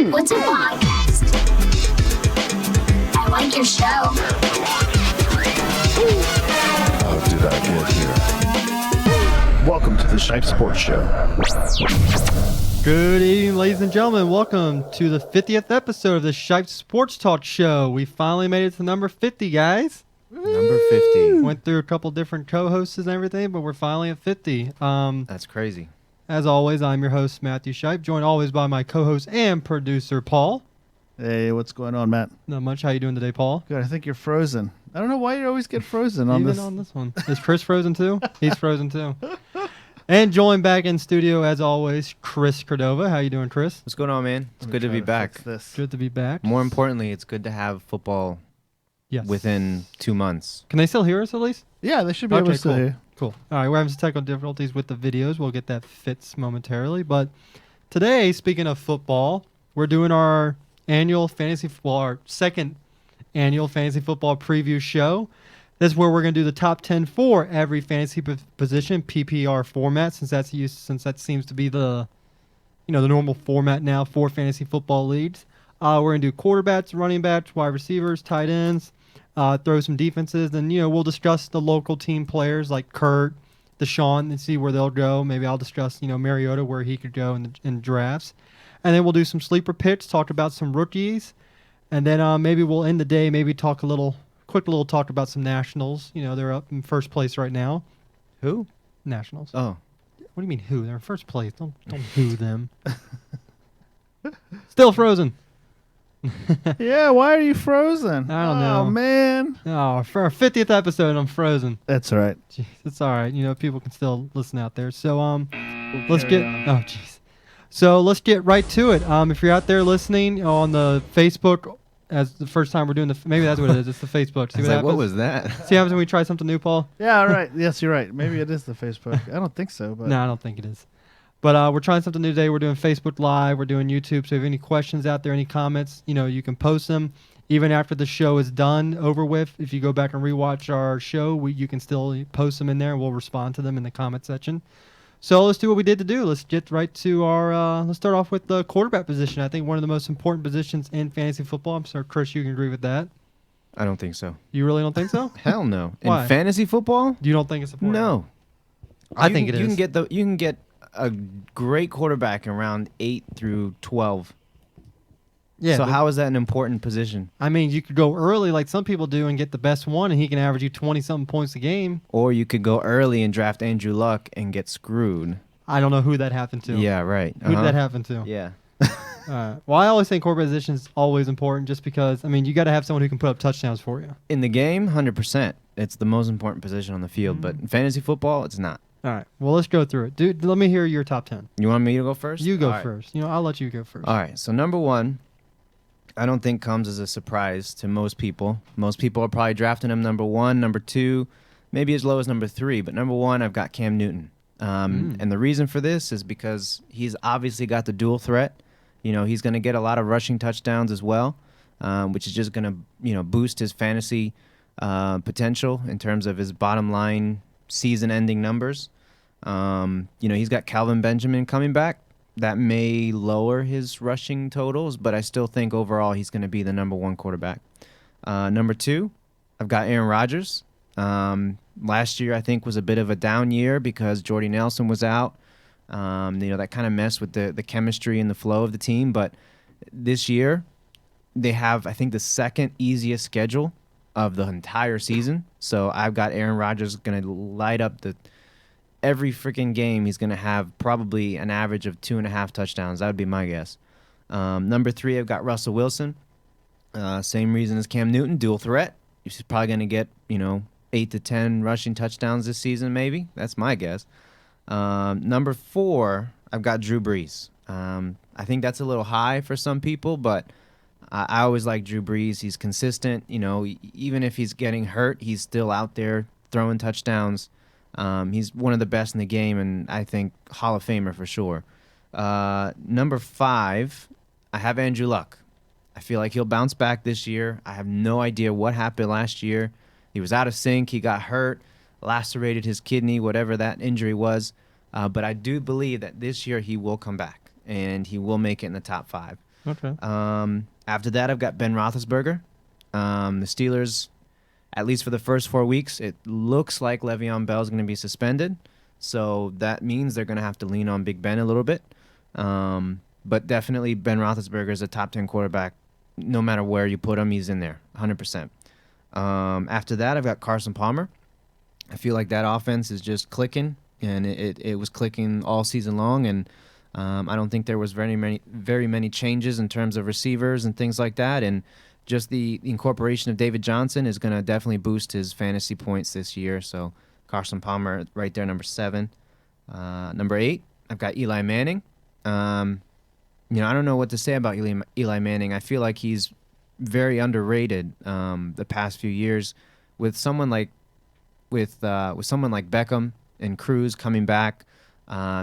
What's a podcast? I like your show. How did I get here? Welcome to the Shipe Sports Show. Good evening, ladies and gentlemen. Welcome to the 50th episode of the Shipe Sports Talk Show. We finally made it to number 50, guys. Number 50. Went through a couple different co-hosts and everything, but we're finally at 50. That's crazy. As always, I'm your host, Matthew Shipe, joined always by my co-host and producer, Paul. Hey, what's going on, Matt? Not much. How you doing today, Paul? Good. I think you're frozen. I don't know why you always get frozen on Even this. on this one. Is Chris frozen too? He's frozen too. And joined back in studio, as always, Chris Cordova. How you doing, Chris? What's going on, man? It's Let me good to try be back. fix This. Good to be back. More importantly, it's good to have football Yes. within 2 months. Can they still hear us at least? Yeah, they should be Okay, able to cool. hear. Cool. All right, we're having some technical difficulties with the videos. We'll get that fixed momentarily. But today, speaking of football, we're doing our annual fantasy football, our second annual fantasy football preview show. This is where we're going to do the top 10 for every fantasy position, PPR format, since that seems to be the the normal format now for fantasy football leagues. We're going to do quarterbacks, running backs, wide receivers, tight ends. Throw some defenses, and we'll discuss the local team players like Kurt, Deshaun, and see where they'll go. Maybe I'll discuss Mariota, where he could go in drafts, and then we'll do some sleeper picks, talk about some rookies, and then maybe we'll end the day, maybe talk quick little talk about some Nationals. They're up in first place right now. Who? Nationals. Oh. What do you mean who? They're in first place. Don't who them. Still frozen. Yeah, why are you frozen? I don't know. Oh, man. Oh, for our 50th episode, I'm frozen. That's all right. Jeez, it's all right. People can still listen out there. So let's get. Oh, jeez. So let's get right to it. If you're out there listening on the Facebook, as the first time we're doing maybe that's what it is. It's the Facebook. See What was that? See what happens when we try something new, Paul? Yeah, all right. Yes, you're right. Maybe it is the Facebook. I don't think so, but No, I don't think it is. But we're trying something new today. We're doing Facebook Live. We're doing YouTube. So if you have any questions out there, any comments, you can post them. Even after the show is done, over with, if you go back and rewatch our show, you can still post them in there, and we'll respond to them in the comment section. So let's do what we did to do. Let's get right to our let's start off with the quarterback position. I think one of the most important positions in fantasy football. I'm sorry, Chris, you can agree with that. I don't think so. You really don't think so? Hell no. Why? In fantasy football? You don't think it's important? No. I think it is. You can get a great quarterback in round 8 through 12. Yeah. So how is that an important position? I mean, you could go early like some people do and get the best one, and he can average you 20-something points a game. Or you could go early and draft Andrew Luck and get screwed. I don't know who that happened to. Yeah, right. Who did that happen to? Yeah. Well, I always think quarterback position is always important just because, you got to have someone who can put up touchdowns for you. In the game, 100%. It's the most important position on the field. But in fantasy football, it's not. All right. Well, let's go through it. Dude, let me hear your top 10. You want me to go first? You go All right. first. I'll let you go first. All right. So number 1, I don't think comes as a surprise to most people. Most people are probably drafting him number 1, number 2, maybe as low as number 3. But number 1, I've got Cam Newton. And the reason for this is because he's obviously got the dual threat. He's going to get a lot of rushing touchdowns as well, which is just going to, boost his fantasy potential in terms of his bottom line season-ending numbers. He's got Calvin Benjamin coming back. That may lower his rushing totals, but I still think overall he's going to be the number 1 quarterback. Number 2, I've got Aaron Rodgers. Last year I think was a bit of a down year because Jordy Nelson was out. That kind of messed with the chemistry and the flow of the team. But this year they have, I think, the second easiest schedule of the entire season. So I've got Aaron Rodgers going to light up every freaking game. He's going to have probably an average of 2.5 touchdowns. That would be my guess. Number 3, I've got Russell Wilson. Same reason as Cam Newton, dual threat. He's probably going to get, 8 to 10 rushing touchdowns this season, maybe. That's my guess. Number 4, I've got Drew Brees. I think that's a little high for some people, but I always like Drew Brees. He's consistent. Even if he's getting hurt, he's still out there throwing touchdowns. He's one of the best in the game, and I think Hall of Famer for sure. Number 5, I have Andrew Luck. I feel like he'll bounce back this year. I have no idea what happened last year. He was out of sync. He got hurt, lacerated his kidney, whatever that injury was. But I do believe that this year he will come back, and he will make it in the top 5. Okay. After that, I've got Ben Roethlisberger. The Steelers, at least for the first 4 weeks, it looks like Le'Veon Bell is going to be suspended. So that means they're going to have to lean on Big Ben a little bit. But definitely Ben Roethlisberger is a top 10 quarterback. No matter where you put him, he's in there, 100%. After that, I've got Carson Palmer. I feel like that offense is just clicking, and it was clicking all season long. And I don't think there was very many changes in terms of receivers and things like that. And just the incorporation of David Johnson is going to definitely boost his fantasy points this year. So Carson Palmer right there, number 7. Number 8, I've got Eli Manning. I don't know what to say about Eli Manning. I feel like he's very underrated the past few years. With someone like Beckham and Cruz coming back,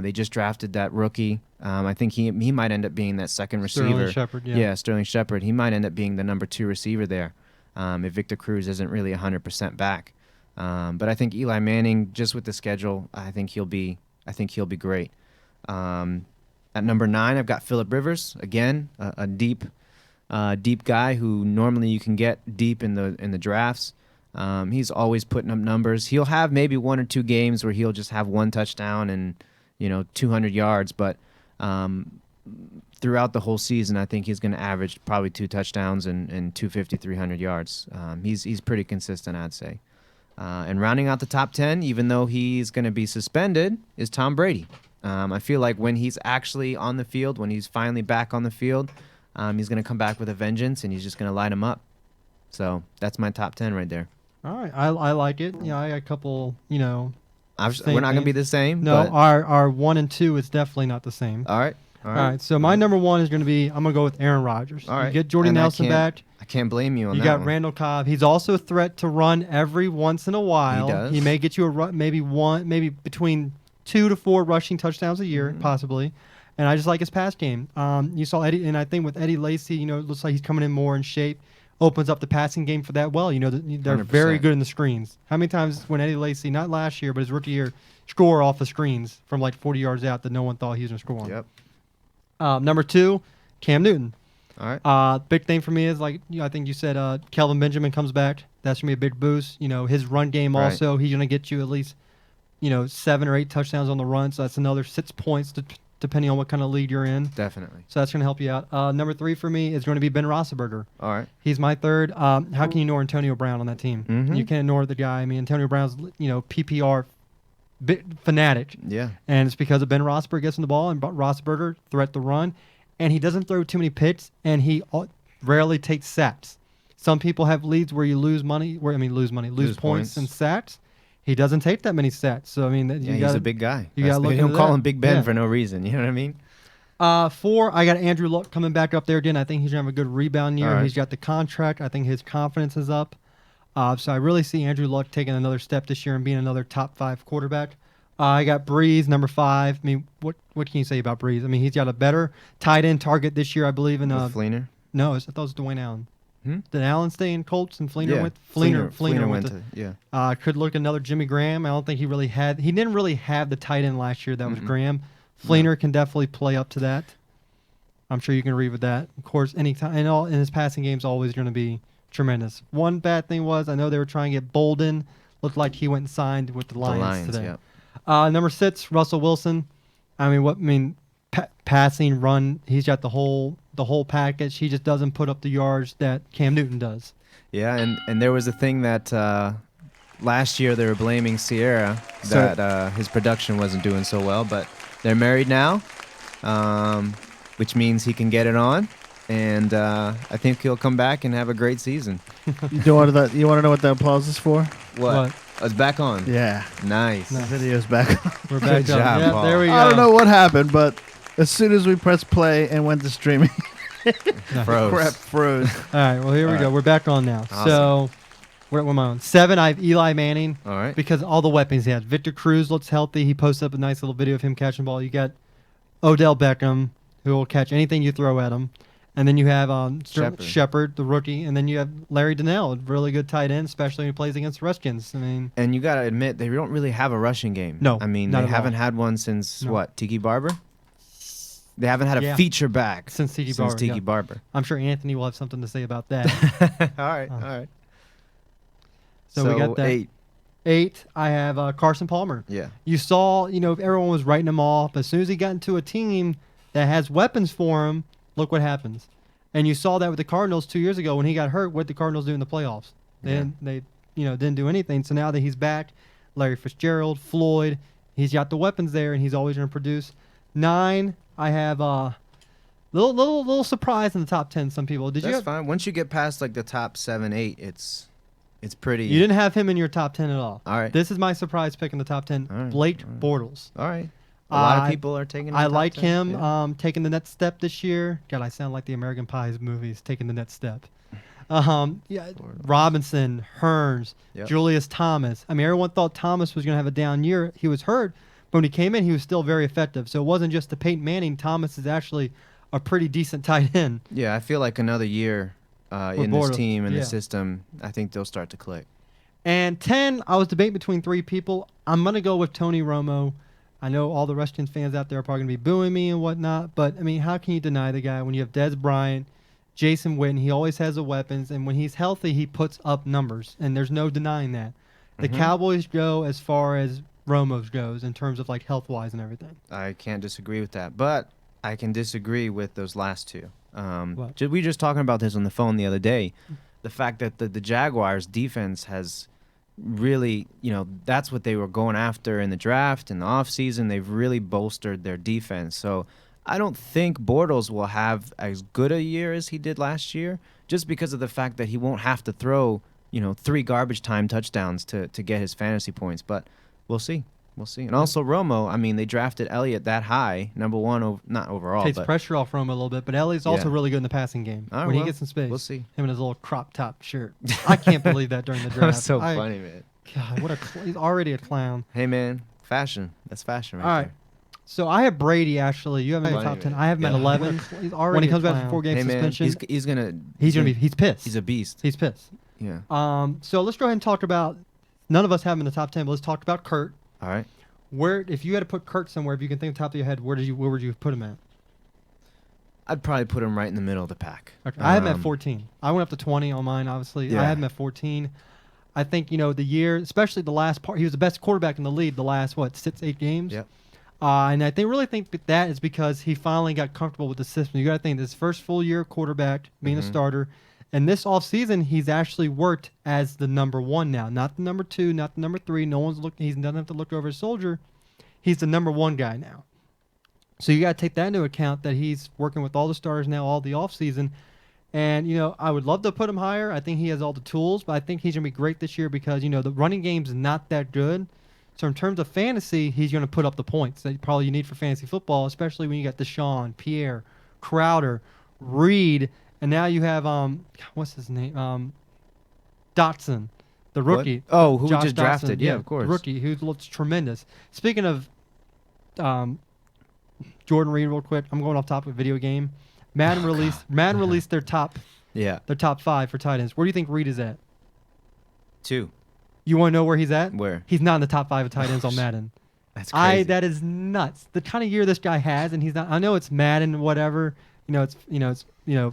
they just drafted that rookie. I think he might end up being that second receiver. Sterling Shepard, yeah. Sterling Shepard. He might end up being the number 2 receiver there if Victor Cruz isn't really 100% back. But I think Eli Manning, just with the schedule, I think he'll be great. At number 9, I've got Phillip Rivers. Again, a deep guy who normally you can get deep in the drafts. He's always putting up numbers. He'll have maybe 1 or 2 games where he'll just have 1 touchdown and 200 yards, but throughout the whole season, I think he's going to average probably 2 touchdowns and 250, 300 yards. He's pretty consistent, I'd say. And rounding out the top 10, even though he's going to be suspended, is Tom Brady. I feel like when he's actually on the field, when he's finally back on the field, he's going to come back with a vengeance, and he's just going to light him up. So that's my top 10 right there. All right. I like it. I got a couple, We're not going to be the same. No, but our 1 and 2 is definitely not the same. All right. All right. So my number 1 is going to be, I'm going to go with Aaron Rodgers. All right. You get Jordy And Nelson back. I can't blame you on You that got one. Randall Cobb. He's also a threat to run every once in a while. He does. He may get you maybe between 2 to 4 rushing touchdowns a year, possibly. And I just like his pass game. You saw Eddie, and I think with Eddie Lacy, it looks like he's coming in more in shape. Opens up the passing game for that well. They're 100%. very good in the screens. How many times when Eddie Lacy, not last year, but his rookie year, score off the screens from like 40 yards out that no one thought he was going to score on? Yep. Number 2, Cam Newton. All right. Big thing for me is I think you said Kelvin Benjamin comes back. That's gonna be a big boost. His run game Right. also. He's gonna get you at least 7 or 8 touchdowns on the run. So that's another 6 points depending on what kind of league you're in. Definitely. So that's gonna help you out. Number 3 for me is going to be Ben Roethlisberger. All right. He's my 3rd. How can you ignore Antonio Brown on that team? Mhm. You can't ignore the guy. I mean, Antonio Brown's PPR fanatic. Yeah. And it's because of Ben Roethlisberger gets in the ball, and Roethlisberger threat to run, and he doesn't throw too many picks, and he rarely takes sacks. Some people have leads where you lose points points. and sacks. He doesn't take that many sacks. So I mean, He's a big guy. You got to look They into don't call that. him Big Ben Yeah. for no reason. You know what I mean? 4, I got Andrew Luck coming back up there again. I think he's gonna have a good rebound year. All right. He's got the contract. I think his confidence is up. So I really see Andrew Luck taking another step this year and being another top 5 quarterback. I got Breeze, number 5. I mean, what can you say about Breeze? I mean, he's got a better tight end target this year, I believe. In With Fleener. no, I thought it was Dwayne Allen. Hmm? Did Allen stay in Colts and Fleener Yeah. went? Fleener went went to. yeah. Could look another Jimmy Graham. I don't think he didn't really have the tight end last year. That was Graham. Fleener can definitely play up to that. I'm sure you can agree with that. Of course, anytime and his passing game is always going to be tremendous. One bad thing was I know they were trying to get Bolden. Looked like he went and signed with the Lions today. Yep. Number 6, Russell Wilson. Passing, run. He's got the whole package. He just doesn't put up the yards that Cam Newton does. Yeah, and there was a thing that last year they were blaming Sierra that his production wasn't doing so well, but they're married now, which means he can get it on, and I think he'll come back and have a great season. You want to know what that applause is for? What? I was back on. Yeah. Nice. The video's back on. We're back Good up. job, Yeah, Paul. there we go. I don't know what happened, but as soon as we pressed play and went to streaming, Froze. crap froze. All right, well, here we go. We're back on now. Awesome. So, what am I on? 7, I have Eli Manning. All right. Because all the weapons he has. Victor Cruz looks healthy. He posted up a nice little video of him catching the ball. You got Odell Beckham, who will catch anything you throw at him. And then you have Shepard, the rookie. And then you have Larry Donnell, a really good tight end, especially when he plays against the Redskins. I mean, And you got to admit, they don't really have a rushing game. No, I mean, not they at all. haven't had one since, No. what, Tiki Barber? They haven't had a Yeah. feature back Since Tiki since Barber. Tiki yeah. Barber. I'm sure Anthony will have something to say about that. All right, all right. So we got that. 8. 8, I have Carson Palmer. Yeah. You saw, everyone was writing him off. As soon as he got into a team that has weapons for him, look what happens. And you saw that with the Cardinals 2 years ago when he got hurt. What did the Cardinals do in the playoffs? They didn't do anything. So now that he's back, Larry Fitzgerald, Floyd, he's got the weapons there, and he's always going to produce. 9, I have little surprise in the top 10. Some people That's fine. Once you get past like the top 7, 8, it's pretty. You didn't have him in your top 10 at all. All right. This is my surprise pick in the top 10. All right, Blake all right. Bortles. All right. A lot of people are taking. I the top like 10. him Yeah. taking the next step this year. God, I sound like the American Pies movies, taking the next step. Robinson, Hearns, Yep. Julius Thomas. I mean, everyone thought Thomas was going to have a down year. He was hurt, but when he came in, he was still very effective. So it wasn't just the Peyton Manning. Thomas is actually a pretty decent tight end. Yeah, I feel like another year in Bortles, this team and yeah. the system, I think they'll start to click. And 10, I was debating between 3 people. I'm going to go with Tony Romo. I know all the Redskins fans out there are probably going to be booing me and whatnot, but, I mean, how can you deny the guy when you have Dez Bryant, Jason Witten? He always has the weapons, and when he's healthy, he puts up numbers, and there's no denying that. The Cowboys go as far as Romo's goes in terms of, like, health-wise and everything. I can't disagree with that, but I can disagree with those last 2. What? We were just talking about this on the phone the other day. The fact that the Jaguars' defense has really, that's what they were going after in the draft, in the offseason. They've really bolstered their defense. So I don't think Bortles will have as good a year as he did last year, just because of the fact that he won't have to throw, 3 garbage time touchdowns to get his fantasy points. But we'll see. We'll see. And also Romo, I mean, they drafted Elliott that high, number 1, not overall. Takes but pressure off Romo a little bit, but Elliott's also Yeah. really good in the passing game. All right, When well, he gets in space. we'll see. Him and his little crop top shirt. I can't believe that during the That draft. was so funny, man. God, he's already a clown. Hey, man, fashion. That's fashion right All right. there. So I have Brady, actually. You have him in the Funny, top 10. man. I have him at Yeah. 11. He's When he comes back from 4-game Hey, man, suspension, he's gonna he's pissed. he's a beast. He's pissed. Yeah. So let's go ahead and talk about, none of us have him in the top 10, but let's talk about Kurt. All right. If you had to put Kurt somewhere, if you can think of the top of your head, where would you put him at? I'd probably put him right in the middle of the pack. Okay. I have him at 14. I went up to 20 on mine, obviously. Yeah. I have him at 14. I think, the year, especially the last part, he was the best quarterback in the league the last, 6-8 games? Yep. And I really think that is because he finally got comfortable with the system. You got to think, this first full year quarterback, being a starter, and this offseason, he's actually worked as the number 1 now. Not the number 2, not the number 3. He doesn't have to look over his shoulder. He's the number 1 guy now. So you got to take that into account, that he's working with all the starters now, all the offseason. And, I would love to put him higher. I think he has all the tools, but I think he's going to be great this year because, the running game's not that good. So in terms of fantasy, he's going to put up the points that probably you need for fantasy football, especially when you got Deshaun, Pierre, Crowder, Reed, and now you have, what's his name? Dotson, the rookie. What? Oh, who we Josh just drafted. Dotson, Yeah, of course. The rookie who looks tremendous. Speaking of Jordan Reed, real quick, I'm going off topic of video game. Madden released their top Yeah. 5 for tight ends. Where do you think Reed is at? 2. You want to know where he's at? Where? He's not in the top 5 of tight ends on Madden. That's crazy. That is nuts. The kind of year this guy has, and he's not. I know it's Madden, whatever. It's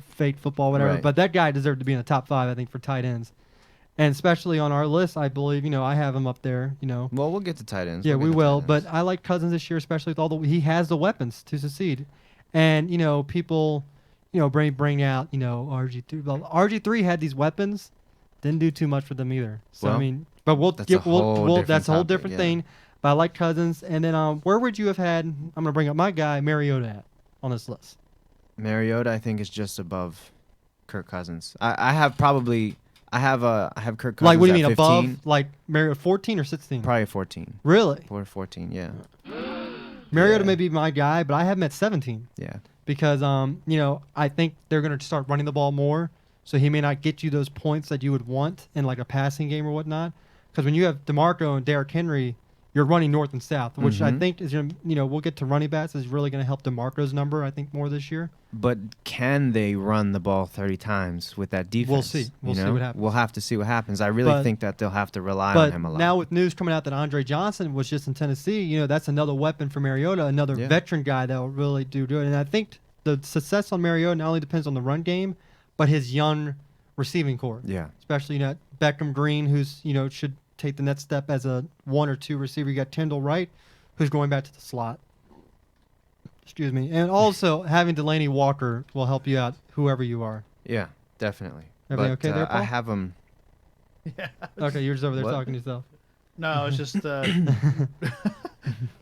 fake football, whatever. Right. But that guy deserved to be in the top 5, I think, for tight ends, and especially on our list, I believe. I have him up there. Well, we'll get to tight ends. Yeah, We'll we get to will. tight ends. But I like Cousins this year, especially with he has the weapons to succeed, and people, bring out RG3. Well, RG3 had these weapons, didn't do too much for them either. So Well, I mean, but that's a whole that's a whole different different topic, thing. But I like Cousins, and then where would you have had? I'm gonna bring up my guy Mariota at on this list. Mariota, I think, is just above Kirk Cousins. I have Kirk Cousins. Like, what do you at mean 15, above? Like Mariota 14 or 16? Probably 14. Really? Or 14. Yeah. Mariota Yeah. may be my guy, but I have him at 17 Yeah. because I think they're gonna start running the ball more, so he may not get you those points that you would want in like a passing game or whatnot. Because when you have DeMarco and Derrick Henry, you're running north and south, which I Mhm. think is gonna, we'll get to running backs, is really going to help DeMarco's number, I think, more this year. But can they run the ball 30 times with that defense? We'll see. We'll see what happens. We'll have to see what happens. I really But- think that they'll have to rely on But him a lot. now with news coming out that Andre Johnson was just in Tennessee, that's another weapon for Mariota, another Yeah. veteran guy that will really do good. And I think the success on Mariota not only depends on the run game, but his young receiving core. Yeah. Especially, Beckham Green, who's, should take the next step as a 1 or 2 receiver. You got Tyndall Wright, who's going back to the slot. Excuse me. And also, having Delaney Walker will help you out, whoever you are. Yeah, definitely. Everything But okay there, I Paul? have him. Okay, you're just over there What? talking to yourself. No, it's just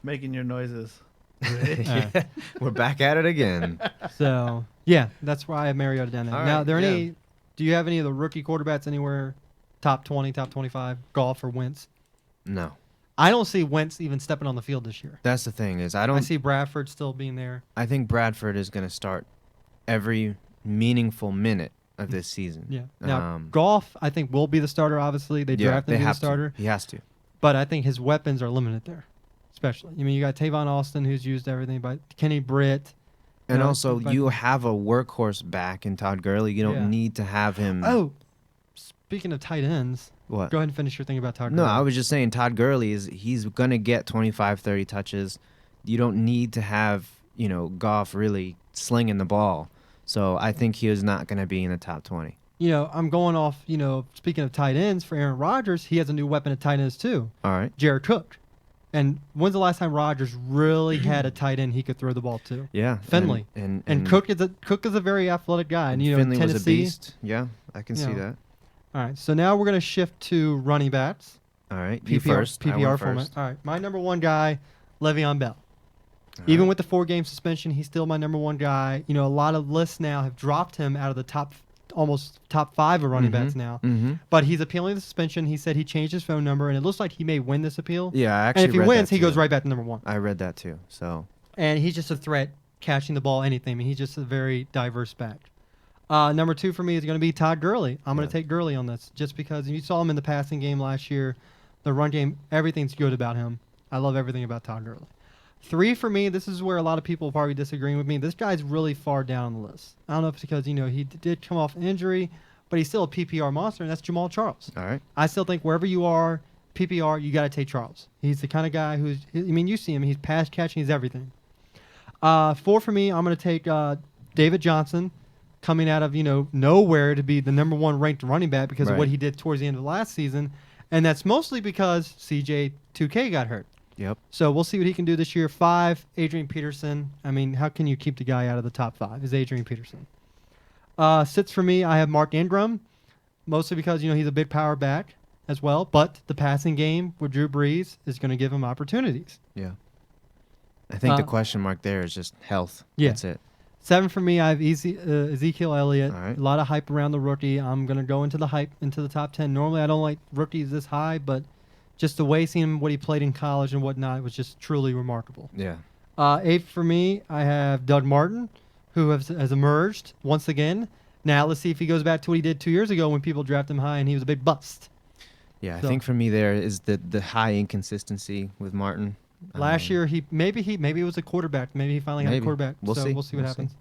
making your noises. Alright. We're back at it again. So, yeah, that's why I have Mariota down there. All Now, right, are there yeah. do you have any of the rookie quarterbacks anywhere top 20, top 25, Goff or Wentz? No. I don't see Wentz even stepping on the field this year. That's the thing is I I see Bradford still being there. think Bradford is going to start every meaningful minute of this season. Yeah. Now, Um, Goff, I think, will be the starter, obviously. They yeah, drafted him they to be the have starter. to. He has to. But I think his weapons are limited there, especially. You got Tavon Austin, who's used everything, but Kenny Britt. And know, also, but- you have a workhorse back in Todd Gurley. You don't Yeah. need to have him. Oh, speaking of tight ends, What? go ahead and finish your thing about Todd No, Gurley. I was just saying Todd Gurley he's going to get 25, 30 touches. You don't need to have, Goff really slinging the ball. So I think he is not going to be in the top 20. I'm going off, speaking of tight ends for Aaron Rodgers, he has a new weapon at tight ends too, All right. Jared Cook. And when's the last time Rodgers really had a tight end he could throw the ball to? Yeah. Finley. And Cook is a very athletic guy. And, Finley Tennessee. was a beast. Yeah, I can see Yeah. that. All right, so now we're going to shift to running backs. All right. You PPR, first. I PPR went format. first. All right, my number one guy, Le'Veon Bell. All Even right. with the 4-game suspension, he's still my number one guy. A lot of lists now have dropped him out of the almost top 5 of running backs now. Mm-hmm. But he's appealing the suspension. He said he changed his phone number, and it looks like he may win this appeal. Yeah, I actually And if he read wins, that he goes too. right back to number 1. I read that too. So And he's just a threat catching the ball, anything. I mean, he's just a very diverse back. Number 2 for me is going to be Todd Gurley. I'm going Yeah. to take Gurley on this just because you saw him in the passing game last year. The run game, everything's good about him. I love everything about Todd Gurley. 3 for me, this is where a lot of people are probably disagreeing with me. This guy's really far down on the list. I don't know if it's because, he did come off injury, but he's still a PPR monster, and that's Jamal Charles. all right. I still think wherever you are, PPR, you got to take Charles. He's the kind of guy you see him, he's pass catching, he's everything. 4 for me, I'm going to take David Johnson, coming out of, nowhere to be the number 1 ranked running back because of what Right. he did towards the end of last season. And that's mostly because CJ 2K got hurt. Yep. So we'll see what he can do this year. 5, Adrian Peterson. I mean, how can you keep the guy out of the top 5? Is Adrian Peterson. 6 for me, I have Mark Ingram, mostly because, he's a big power back as well. But the passing game with Drew Brees is going to give him opportunities. Yeah. I think the Uh, question mark there is just health. Yeah. That's it. 7 for me, I have Ezekiel Elliott. All right. A lot of hype around the rookie. I'm going to go into the hype, into the top 10. Normally, I don't like rookies this high, but just the way seeing what he played in college and whatnot was just truly remarkable. Yeah. 8 for me, I have Doug Martin, who has emerged once again. Now, let's see if he goes back to what he did 2 years ago when people drafted him high and he was a big bust. Yeah, I So- think for me there is the high inconsistency with Martin. Last year, maybe it was a quarterback. Maybe he finally got a Maybe. quarterback. We'll so see. We'll see what We'll see. happens.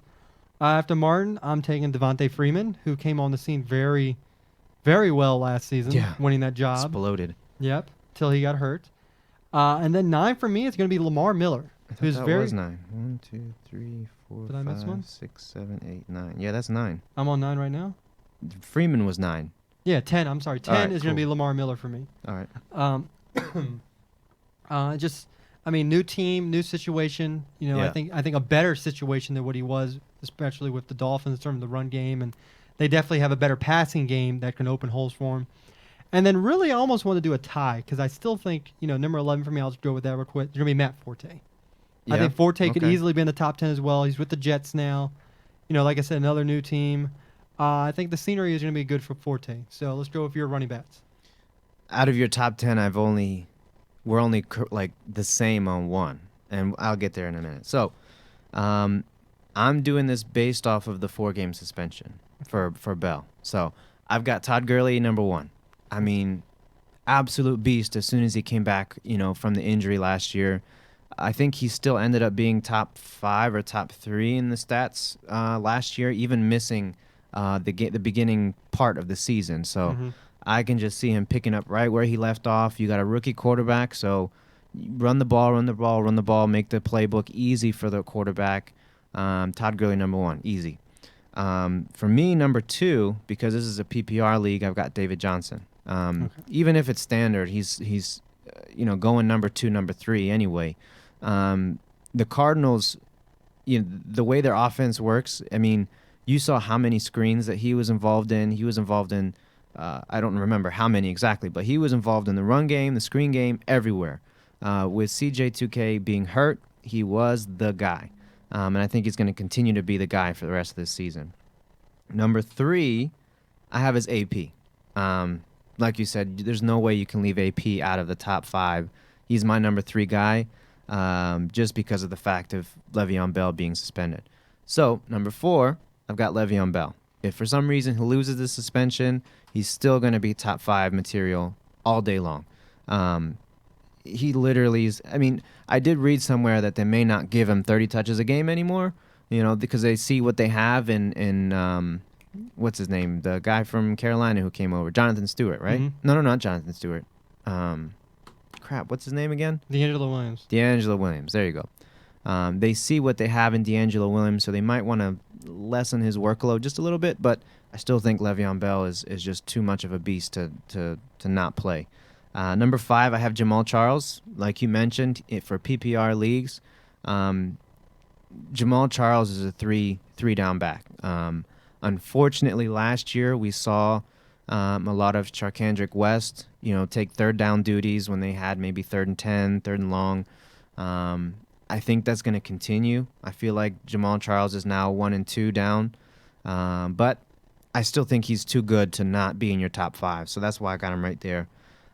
After Martin, I'm taking Devontae Freeman, who came on the scene very, very well last season, Yeah. winning that job. exploded. Yep, till he got hurt. And then 9 for me is going to be Lamar Miller, I thought who's that very. was 9. 1, 2, 3, 4, Did I miss 5, one? 6, 7, 8, 9. Yeah, that's 9. I'm on 9 right now. Freeman was 9. Yeah, 10. I'm sorry, 10 All right, is going to be cool. Lamar Miller for me. All right. New team, new situation. Yeah. I think a better situation than what he was, especially with the Dolphins in terms of the run game, and they definitely have a better passing game that can open holes for him. And then really, I almost want to do a tie because I still think number 11 for me. I'll just go with that real quick. It's gonna be Matt Forte. I Yeah, think Forte could okay. easily be in the top 10 as well. He's with the Jets now. Like I said, another new team. I think the scenery is going to be good for Forte. So let's go with your running backs. Out of your top 10, we're only like the same on 1, and I'll get there in a minute. So, I'm doing this based off of the 4-game suspension for Bell. So I've got Todd Gurley number 1. I mean, absolute beast as soon as he came back, from the injury last year. I think he still ended up being top 5 or top 3 in the stats last year, even missing the beginning part of the season. So I can just see him picking up right where he left off. You got a rookie quarterback, so run the ball, make the playbook easy for the quarterback. Todd Gurley, number 1, easy. For me, number 2, because this is a PPR league, I've got David Johnson. Even if it's standard, he's going number 2, number 3 anyway. The Cardinals, the way their offense works, I mean, you saw how many screens that he was involved in. He was involved in, I don't remember how many exactly, but he was involved in the run game, the screen game, everywhere. With CJ2K being hurt, he was the guy. And I think he's going to continue to be the guy for the rest of this season. Number 3, I have as AP. Like you said, there's no way you can leave AP out of the top 5. He's my number 3 guy, just because of the fact of Le'Veon Bell being suspended. So, number 4, I've got Le'Veon Bell. If for some reason he loses the suspension, he's still going to be top 5 material all day long. He literally is. I mean, I did read somewhere that they may not give him 30 touches a game anymore, because they see what they have in what's his name? The guy from Carolina who came over, Jonathan Stewart, right? No, not Jonathan Stewart. What's his name again? D'Angelo Williams. D'Angelo Williams. There you go. They see what they have in D'Angelo Williams, so they might want to lessen his workload just a little bit, but I still think Le'Veon Bell is just too much of a beast to not play. Number 5, I have Jamal Charles. Like you mentioned, for PPR leagues, Jamal Charles is a three down back. Unfortunately, last year we saw a lot of Charkandrick West, take third down duties when they had maybe 3rd and 10, 3rd and long. I think that's going to continue. I feel like Jamal Charles is now 1 and 2 down, but I still think he's too good to not be in your top 5. So that's why I got him right there.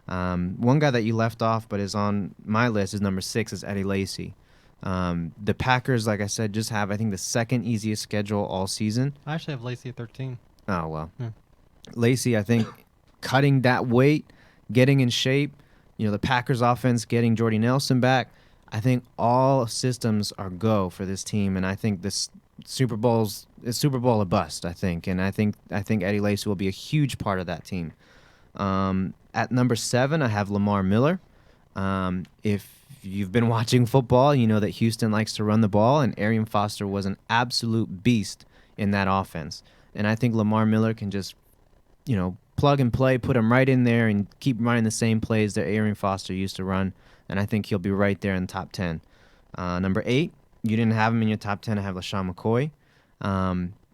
One guy that you left off but is on my list is number 6 is Eddie Lacy. The Packers, like I said, just have, I think, the 2nd easiest schedule all season. I actually have Lacey at 13. Oh, well. Yeah. Lacy, I think, cutting that weight, getting in shape, the Packers offense getting Jordy Nelson back, I think all systems are go for this team, and I think this Super Bowl a bust, I think. And I think Eddie Lacy will be a huge part of that team. At number 7, I have Lamar Miller. If you've been watching football, you know that Houston likes to run the ball, and Arian Foster was an absolute beast in that offense. And I think Lamar Miller can just, plug and play, put him right in there, and keep running the same plays that Arian Foster used to run. And I think he'll be right there in the top 10. Number 8, you didn't have him in your top 10. I have LaShawn McCoy.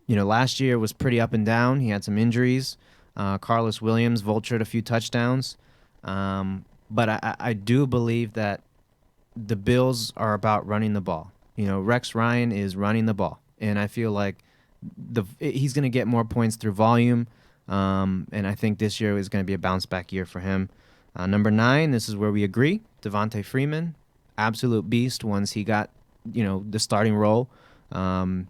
Last year was pretty up and down. He had some injuries. Carlos Williams vultured a few touchdowns. But I do believe that the Bills are about running the ball. Rex Ryan is running the ball. And I feel like he's going to get more points through volume. And I think this year is going to be a bounce-back year for him. Number 9, this is where we agree. Devontae Freeman, absolute beast once he got, the starting role. And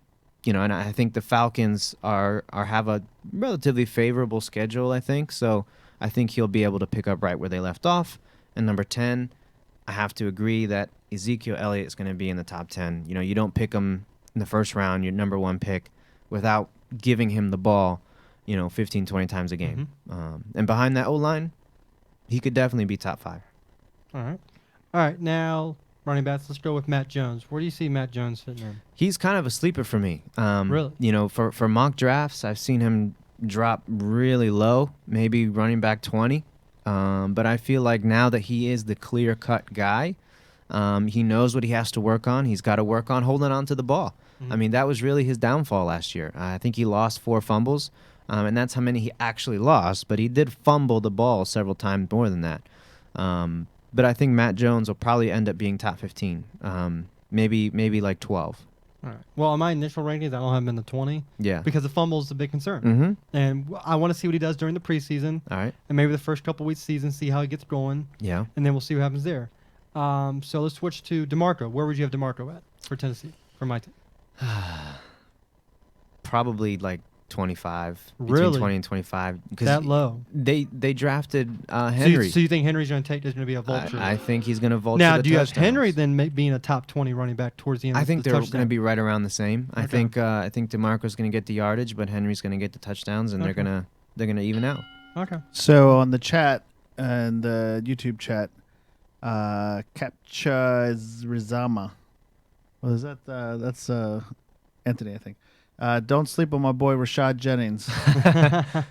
I think the Falcons have a relatively favorable schedule, I think. So I think he'll be able to pick up right where they left off. And number 10, I have to agree that Ezekiel Elliott is going to be in the top 10. You don't pick him in the first round, your number 1 pick, without giving him the ball, 15, 20 times a game. And behind that O-line, he could definitely be top 5. All right. Now, running backs, let's go with Matt Jones. Where do you see Matt Jones fitting in? He's kind of a sleeper for me. Really? For mock drafts, I've seen him drop really low, maybe running back 20. But I feel like now that he is the clear-cut guy, he knows what he has to work on. He's got to work on holding on to the ball. I mean, that was really his downfall last year. I think he lost 4 fumbles, and that's how many he actually lost. But he did fumble the ball several times more than that. But I think Matt Jones will probably end up being top 15, maybe like 12. All right. Well, on my initial rankings, I don't have him in the 20. Yeah. Because the fumble is a big concern. And I want to see what he does during the preseason. All right. And maybe the first couple weeks of the season, see how he gets going. Yeah. And then we'll see what happens there. So let's switch to DeMarco. Where would you have DeMarco at for Tennessee, for my team? Probably like 25. Really? Between 20 and 25. 'Cause That low. They drafted So Henry. you think Henry's going to take? There's going to be a vulture. I think he's going to vulture now, the do you have touchdowns. Henry then being a top 20 running back towards the end? I of think the they're touchdown? going to be right around the same. I Okay. think DeMarco's going to get the yardage, but Henry's going to get the touchdowns, and Okay. they're gonna even out. Okay. So on the chat and the YouTube chat, Captcha Rizama. What is that? That's Anthony, I think. Don't sleep on my boy Rashad Jennings.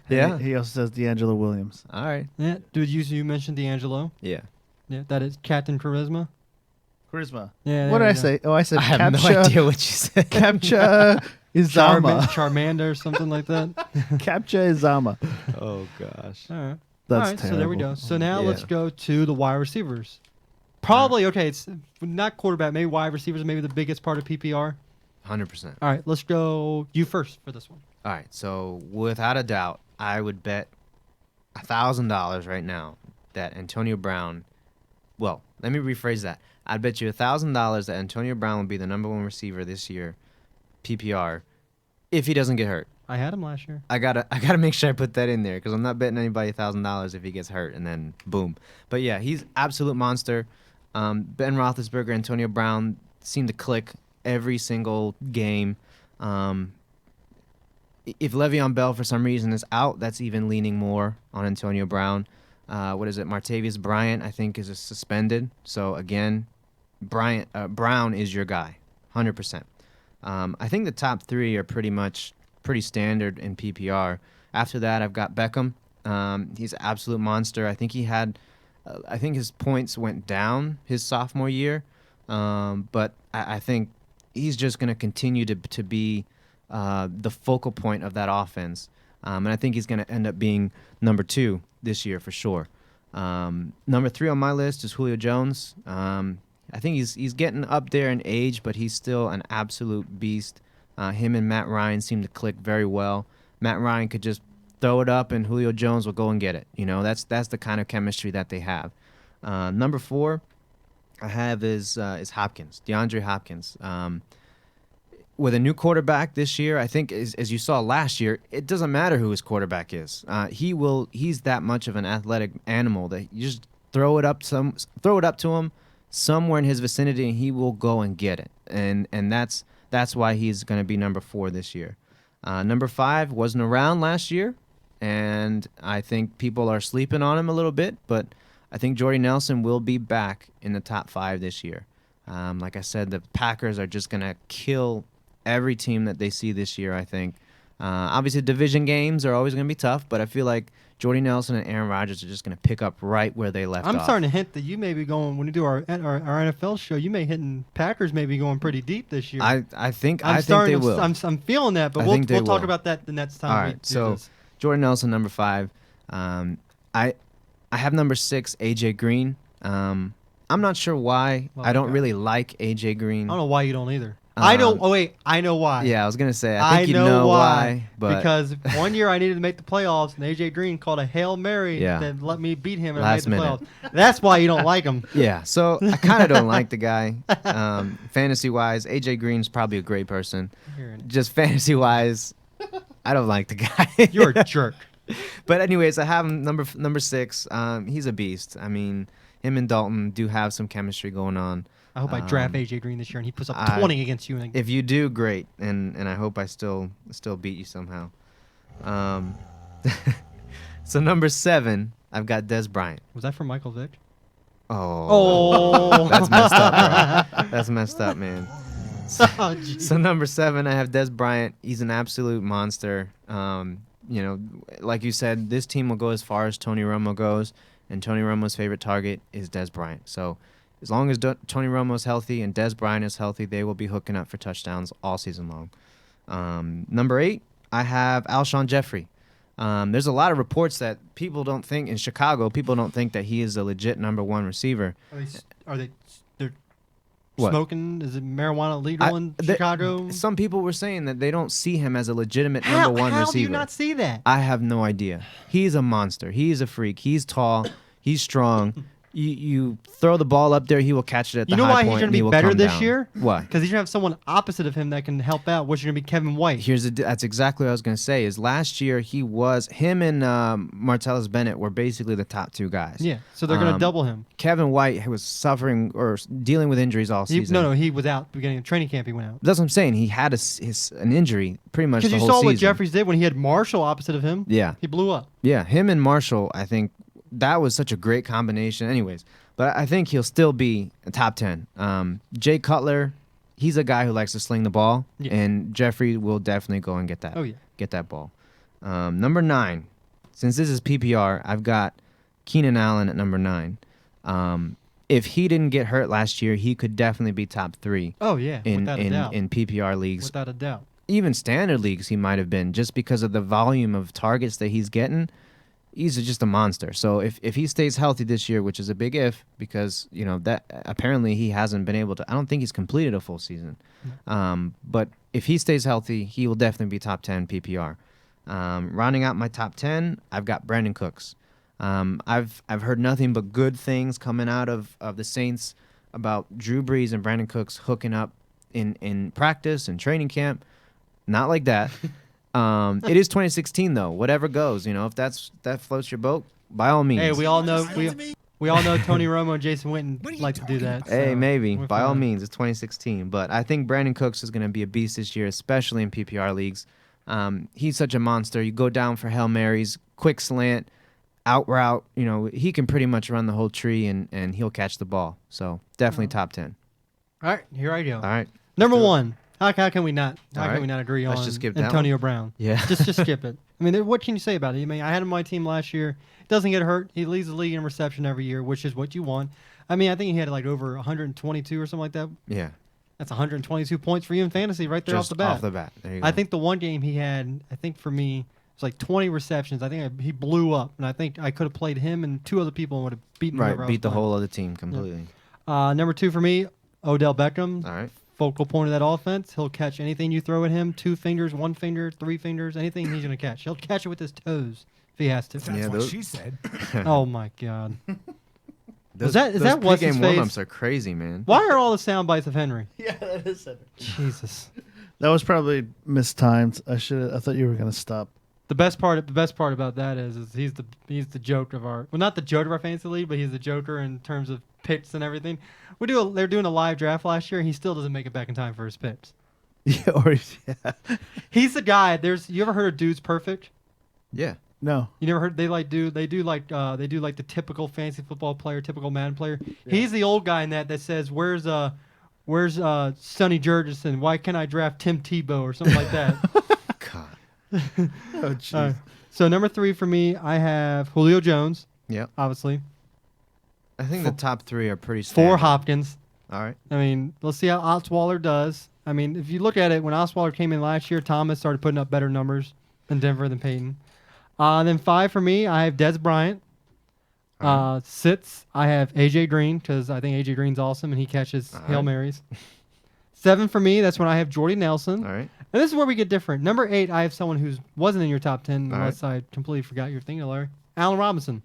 Yeah. He also says D'Angelo Williams. All right. Yeah, dude, you mentioned D'Angelo. Yeah. Yeah, that is Captain Charisma. Charisma. Yeah. What did there I you go. say? Oh, I said I have no Captcha. idea what you said. Captcha Izama. Charmander or something like that. Captcha Izama. Oh gosh. All right. That's All right, so there we terrible. go. So now Yeah. let's go to the wide receivers. Probably, okay, it's not quarterback, maybe wide receivers, maybe the biggest part of PPR. 100%. All right, let's go you first for this one. All right. So without a doubt, I would bet $1,000 right now that Antonio Brown. Well, let me rephrase that. I'd bet you $1,000 that Antonio Brown will be the number 1 receiver this year, PPR, if he doesn't get hurt. I had him last year. I gotta make sure I put that in there because I'm not betting anybody $1,000 if he gets hurt and then boom. But yeah, he's absolute monster. Ben Roethlisberger, Antonio Brown seem to click every single game. If Le'Veon Bell for some reason is out, that's even leaning more on Antonio Brown. What is it? Martavius Bryant, I think, is suspended. So again, Brown is your guy, 100%. I think the top 3 are pretty standard in PPR. After that, I've got Beckham. He's an absolute monster. I think I think his points went down his sophomore year, but I think he's just going to continue to be the focal point of that offense. And I think he's going to end up being number 2 this year for sure. Number 3 on my list is Julio Jones. I think he's getting up there in age, but he's still an absolute beast. Him and Matt Ryan seem to click very well. Matt Ryan could just throw it up, and Julio Jones will go and get it. You know, that's the kind of chemistry that they have. Number 4, I have is Hopkins, DeAndre Hopkins. With a new quarterback this year, I think as you saw last year, it doesn't matter who his quarterback is. He's that much of an athletic animal that you just throw it up to him somewhere in his vicinity, and he will go and get it. And that's why he's going to be number 4 this year. Number 5 wasn't around last year, and I think people are sleeping on him a little bit, but I think Jordy Nelson will be back in the top 5 this year. Like I said, the Packers are just going to kill every team that they see this year, I think. Obviously, division games are always going to be tough, but I feel like Jordy Nelson and Aaron Rodgers are just going to pick up right where they left off. I'm starting to hint that you may be going, when you do our NFL show, you may hitting Packers may be going pretty deep this year. I think I'm they will. I'm feeling that, but I we'll think they talk will. about that the next time. All we right, do so this. Jordan Nelson, number 5. I have number 6, AJ Green. I'm not sure why. Well, I don't okay. really like AJ Green. I don't know why you don't either. I know. Oh wait, I know why. Yeah, I was gonna say I think you know why, but because one year I needed to make the playoffs, and AJ Green called a Hail Mary Yeah. that let me beat him and Last I made the minute. playoffs. That's why you don't like him. yeah, so I kind of don't like the guy. Fantasy wise, AJ Green's probably a great person. Just fantasy wise, I don't like the guy. You're a jerk. But anyways, I have him number 6. He's a beast. I mean, him and Dalton do have some chemistry going on. I hope I draft AJ Green this year and he puts up I- 20 against you. And If you do, great, and I hope I still beat you somehow. So number 7, I've got Des Bryant. was that from Michael Vick? Oh, that's messed up, bro. That's messed up, man. Oh, geez. So number 7, I have Des Bryant. He's an absolute monster. You know, like you said, this team will go as far as Tony Romo goes, and Tony Romo's favorite target is Des Bryant. So as long as Tony Romo's healthy and Des Bryant is healthy, they will be hooking up for touchdowns all season long. Number 8, I have Alshon Jeffrey. There's a lot of reports that people don't think in Chicago, people don't think that he is a legit number 1 receiver. They're What? smoking? Is it marijuana legal in Chicago? Some people were saying that they don't see him as a legitimate how number 1 how receiver. do you not see that? I have no idea. He's a monster. He's a freak. He's tall. He's strong. You throw the ball up there, he will catch it at the You know high why he's point, going and to he be will better come this down. year? Why? Because he's going to have someone opposite of him that can help out, which is going to be Kevin White. That's exactly what I was going to say. Is last year him and Martellus Bennett were basically the top two guys. Yeah, so they're going to double him. Kevin White was suffering or dealing with injuries all season. No, he was out beginning of training camp. He went out. That's what I'm saying. He had an injury pretty much the Because whole you saw season. what Jeffries did when he had Marshall opposite of him. Yeah. He blew up. Yeah, him and Marshall, I think that was such a great combination. Anyways, but I think he'll still be a top 10. Jay Cutler, he's a guy who likes to sling the ball, Yeah. and Jeffrey will definitely go and get that. Oh, yeah. Get that ball. Number 9, since this is PPR, I've got Keenan Allen at number 9. If he didn't get hurt last year, he could definitely be top 3 Oh, yeah, in without a doubt. in PPR leagues. Without a doubt. Even standard leagues, he might have been, just because of the volume of targets that he's getting. He's just a monster. So if he stays healthy this year, which is a big if, because that apparently he hasn't been able to. I don't think he's completed a full season. But if he stays healthy, he will definitely be top 10 PPR. Rounding out my top 10, I've got Brandon Cooks. I've heard nothing but good things coming out of the Saints about Drew Brees and Brandon Cooks hooking up in practice and training camp. Not like that. It is 2016 though. Whatever goes, if that floats your boat, by all means. Hey, we all know we all know Tony Romo and Jason Witten like to do that. Hey, so maybe. we're By all fine. means, it's 2016. But I think Brandon Cooks is going to be a beast this year, especially in PPR leagues. He's such a monster. You go down for Hail Marys, quick slant, out route. He can pretty much run the whole tree, and he'll catch the ball. So definitely top 10. All right, here I go. All right. Number do it. 1. How can we not? How All can right. we not agree Let's on just skip that Antonio Brown? Yeah. just skip it. I mean, what can you say about it? I mean, I had him on my team last year. Doesn't get hurt. He leads the league in reception every year, which is what you want. I mean, I think he had like over 122 or something like that. Yeah. That's 122 points for you in fantasy right there Just off the bat. There you go. I think the one game he had, I think for me, it was like 20 receptions. I think he blew up, and I think I could have played him and 2 other people and would have beaten whoever I was beat the playing. whole other team completely. Number 2 for me, Odell Beckham. All right. Focal point of that offense. He'll catch anything you throw at him. 2 fingers, 1 finger, 3 fingers, anything he's going to catch. He'll catch it with his toes if he has to. That's Yeah, what those- she said. Oh, my God. Those, is that what's his pregame face? warm-ups are crazy, man. Why are all the sound bites of Henry? Yeah, that is it. Jesus. That was probably mistimed. I thought you were gonna stop. The best part about that is he's the joke of our not the joke of our fantasy league, but he's the joker in terms of picks and everything. They're doing a live draft last year, and he still doesn't make it back in time for his picks. Yeah. He's the guy. You ever heard of Dude's Perfect? Yeah. No. You never heard they do like the typical fantasy football player, typical Madden player. He's the old guy in that says where's Sonny Jurgensen? Why can't I draft Tim Tebow or something like that? God. Oh, jeez. So number 3 for me, I have Julio Jones, Yep. obviously. I think the top 3 are pretty 4 standard. Hopkins. All right. I mean, let's see how Osweiler does. I mean, if you look at it, when Osweiler came in last year, Thomas started putting up better numbers than Denver than Peyton. Then 5 for me, I have Des Bryant. 6, I have AJ Green because I think AJ Green's awesome and he catches All Hail right. Marys. 7 for me, that's when I have Jordy Nelson. All right. And this is where we get different. Number 8, I have someone who wasn't in your top 10 All unless I completely forgot your thing, Larry. Allen Robinson.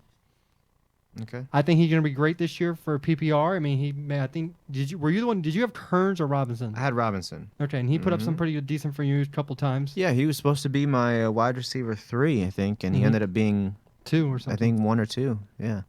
Okay. I think he's going to be great this year for PPR. I mean, did you have Kearns or Robinson? I had Robinson. Okay, and he put up some Mhm. pretty good, decent for you a couple times. Yeah, he was supposed to be my wide receiver 3, I think, and he Mhm. ended up being, 2 or I something. think, 1 or 2. Yeah.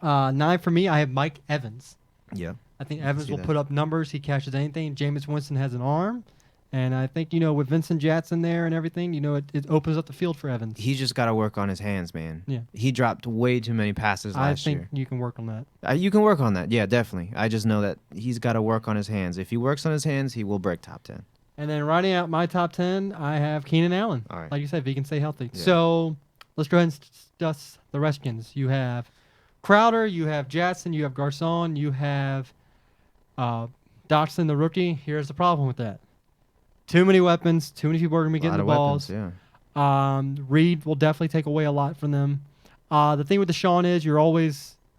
9 for me, I have Mike Evans. Yeah. I think Evans see will that. put up numbers. He catches anything. Jameis Winston has an arm. And I think, with Vincent Jackson there and everything, it opens up the field for Evans. He's just got to work on his hands, man. Yeah. He dropped way too many passes I last think year. you can work on that. You can work on that. Yeah, definitely. I just know that he's got to work on his hands. If he works on his hands, he will break top 10. And then rounding out my top 10, I have Keenan Allen. All right. Like you said, if he can stay healthy. Yeah. So let's go ahead and discuss the Redskins. You have Crowder, you have Jackson, you have Garcon, you have Dotson, the rookie. Here's the problem with that. Too many weapons. Too many people are going to be A lot getting the of balls. weapons, yeah. Reed will definitely take away a lot from them. The thing with Deshaun is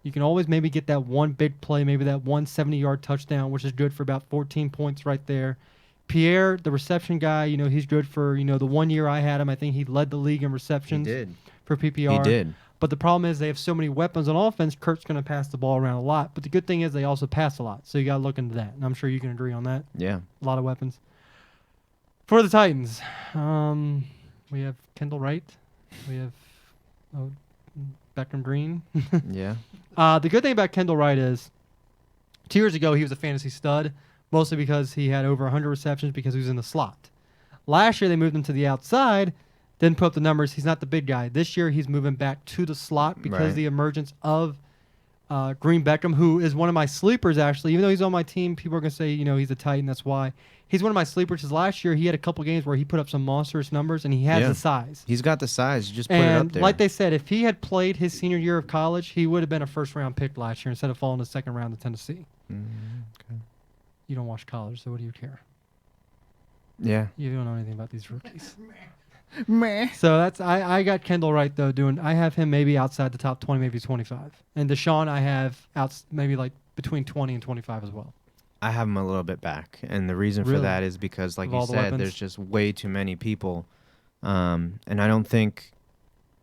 you can always maybe get that one big play, maybe that 170-yard touchdown, which is good for about 14 points right there. Pierre, the reception guy, he's good for, the 1 year I had him. I think he led the league in He receptions did. for PPR. He did. But the problem is they have so many weapons on offense. Kurt's going to pass the ball around a lot. But the good thing is they also pass a lot. So you got to look into that. And I'm sure you can agree on that. Yeah. A lot of weapons. For the Titans, we have Kendall Wright. We have Beckham Green. Yeah. The good thing about Kendall Wright is 2 years ago he was a fantasy stud, mostly because he had over 100 receptions because he was in the slot. Last year they moved him to the outside, didn't put up the numbers. He's not the big guy. This year he's moving back to the slot because Right. of the emergence of Green Beckham, who is one of my sleepers actually. Even though he's on my team, people are going to say, he's a Titan, that's why. He's one of my sleepers because last year he had a couple games where he put up some monstrous numbers and he has Yeah. the size. He's got the size. You just put it up And there. like they said, if he had played his senior year of college, he would have been a first-round pick last year instead of falling to the second round to Tennessee. Okay. You don't watch college, so what do you care? Yeah. You don't know anything about these rookies. Meh. So that's I got Kendall Wright though I have him maybe outside the top 20, maybe 25. And Deshaun I have maybe like between 20 and 25 as well. I have him a little bit back, and the reason for Really? that is because, like Of you all the said, weapons? there's just way too many people, and I don't think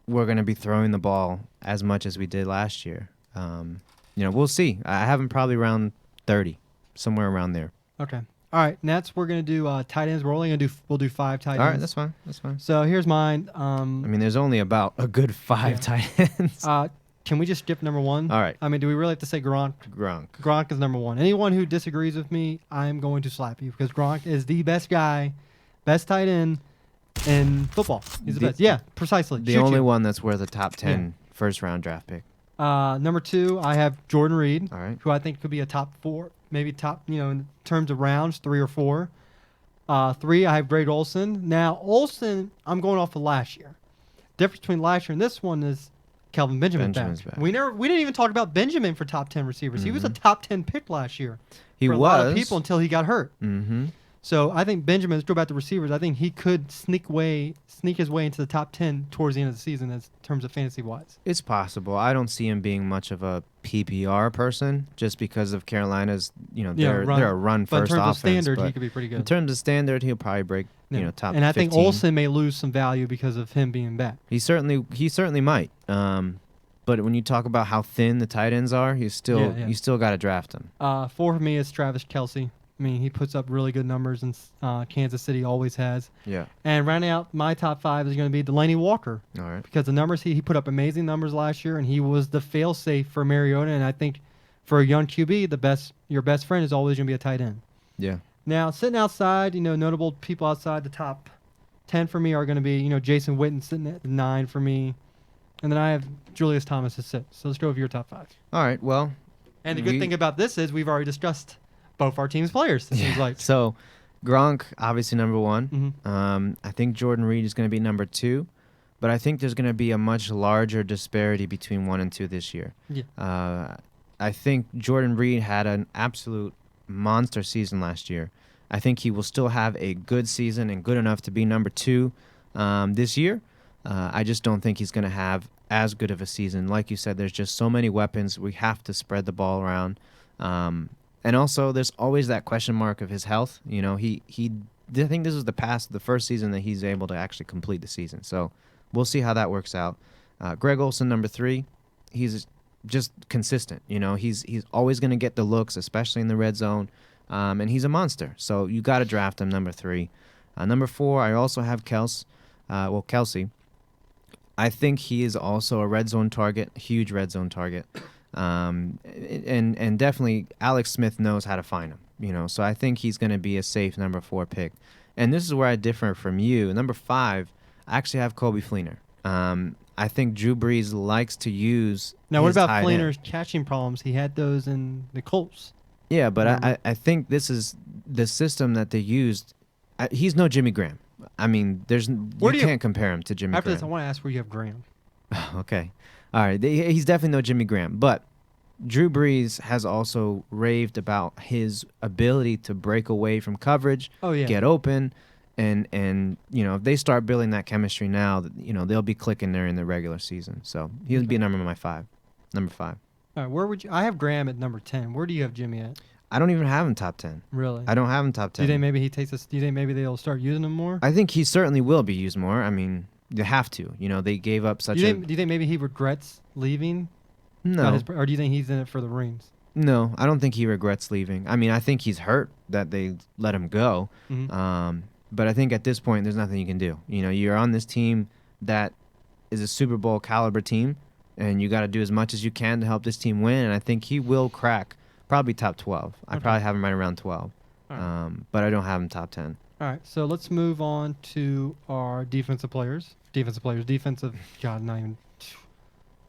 we're going to be throwing the ball as much as we did last year. We'll see. I have him probably around 30, somewhere around there. Okay. All right, Nets, we're going to do tight ends. We'll do 5 tight ends. All right, that's fine. That's fine. So here's mine. I mean, there's only about a good 5 Yeah. tight ends. Can we just skip number 1? All right. I mean, do we really have to say Gronk? Gronk. Gronk is number 1. Anyone who disagrees with me, I'm going to slap you because Gronk is the best guy, best tight end in football. He's the best. Yeah, precisely. The Shoot only you. one that's worth a top 10 first-round draft pick. Number 2, I have Jordan Reed, All right. who I think could be a top 4, maybe top, in terms of rounds, 3 or 4. 3, I have Greg Olson. Now, Olson, I'm going off of last year. Difference between last year and this one is Kelvin Benjamin's back. We didn't even talk about Benjamin for top 10 receivers. He was a top 10 pick last year. He for was. a lot of people until he got hurt. Mm-hmm. So I think Benjamin, let's go back to receivers. I think he could sneak his way into the top 10 towards the end of the season in terms of fantasy wise. It's possible. I don't see him being much of a PPR person just because of Carolina's, they're a run But in first terms offense. of standard, but he could be pretty good. in terms of standard, he'll probably break, Yeah. top and I 15. think Olsen may lose some value because of him being back. He certainly might. But when you talk about how thin the tight ends are, you still got to draft him. 4 for me is Travis Kelce. I mean, he puts up really good numbers, and Kansas City always has. Yeah. And rounding out my top 5 is going to be Delaney Walker. All right. Because the numbers, he put up amazing numbers last year, and he was the fail-safe for Mariota. And I think for a young QB, your best friend is always going to be a tight end. Yeah. Now, sitting outside, notable people outside the top 10 for me are going to be, Jason Witten sitting at 9 for me. And then I have Julius Thomas at 6. So let's go with your top 5. All right. Well. And the good thing about this is we've already discussed both our team's players. It seems like. So, Gronk, obviously number 1. Mhm. I think Jordan Reed is going to be number 2. But I think there's going to be a much larger disparity between 1 and 2 this year. Yeah. I think Jordan Reed had an absolute monster season last year. I think he will still have a good season and good enough to be number 2 this year. I just don't think he's going to have as good of a season. Like you said, there's just so many weapons. We have to spread the ball around. And also, there's always that question mark of his health. I think this is the first season that he's able to actually complete the season. So we'll see how that works out. Greg Olsen, number 3, he's just consistent. He's always going to get the looks, especially in the red zone. And he's a monster. So you got to draft him, number 3. Number 4, I also have Kelsey. I think he is also a red zone target, huge red zone target. And definitely Alex Smith knows how to find him, so I think he's going to be a safe number 4 pick. And this is where I differ from you. Number 5, I actually have Kobe Fleener. I think Drew Brees likes to use. Now, what his about tight Fleener's end. catching problems? He had those in the Colts. Yeah, but I think this is the system that they used. He's no Jimmy Graham. I mean, you can't compare him to Jimmy After Graham. this, I want to ask where you have Graham. Okay. All right. He's definitely no Jimmy Graham. But Drew Brees has also raved about his ability to break away from coverage, get open, and if they start building that chemistry now, they'll be clicking there in the regular season. So he'll be number 5. Number 5. All right, where would you? I have Graham at number 10. Where do you have Jimmy at? I don't even have him top 10. Really? I don't have him top 10. Do you think maybe he takes us? Do you think maybe they'll start using him more? I think he certainly will be used more. I mean, they have to. You know, they gave up such Do you think maybe he regrets leaving? no. Or do you think he's in it for the rings? No, I don't think he regrets leaving. I mean, I think he's hurt that they let him go. Mhm. But I think at this point, there's nothing you can do. You know, you're on this team that is a Super Bowl caliber team, and you got to do as much as you can to help this team win. And I think he will crack probably top 12. I Okay. probably have him right around 12. All right. But I don't have him top 10. All right, so let's move on to our defensive players. God, not even.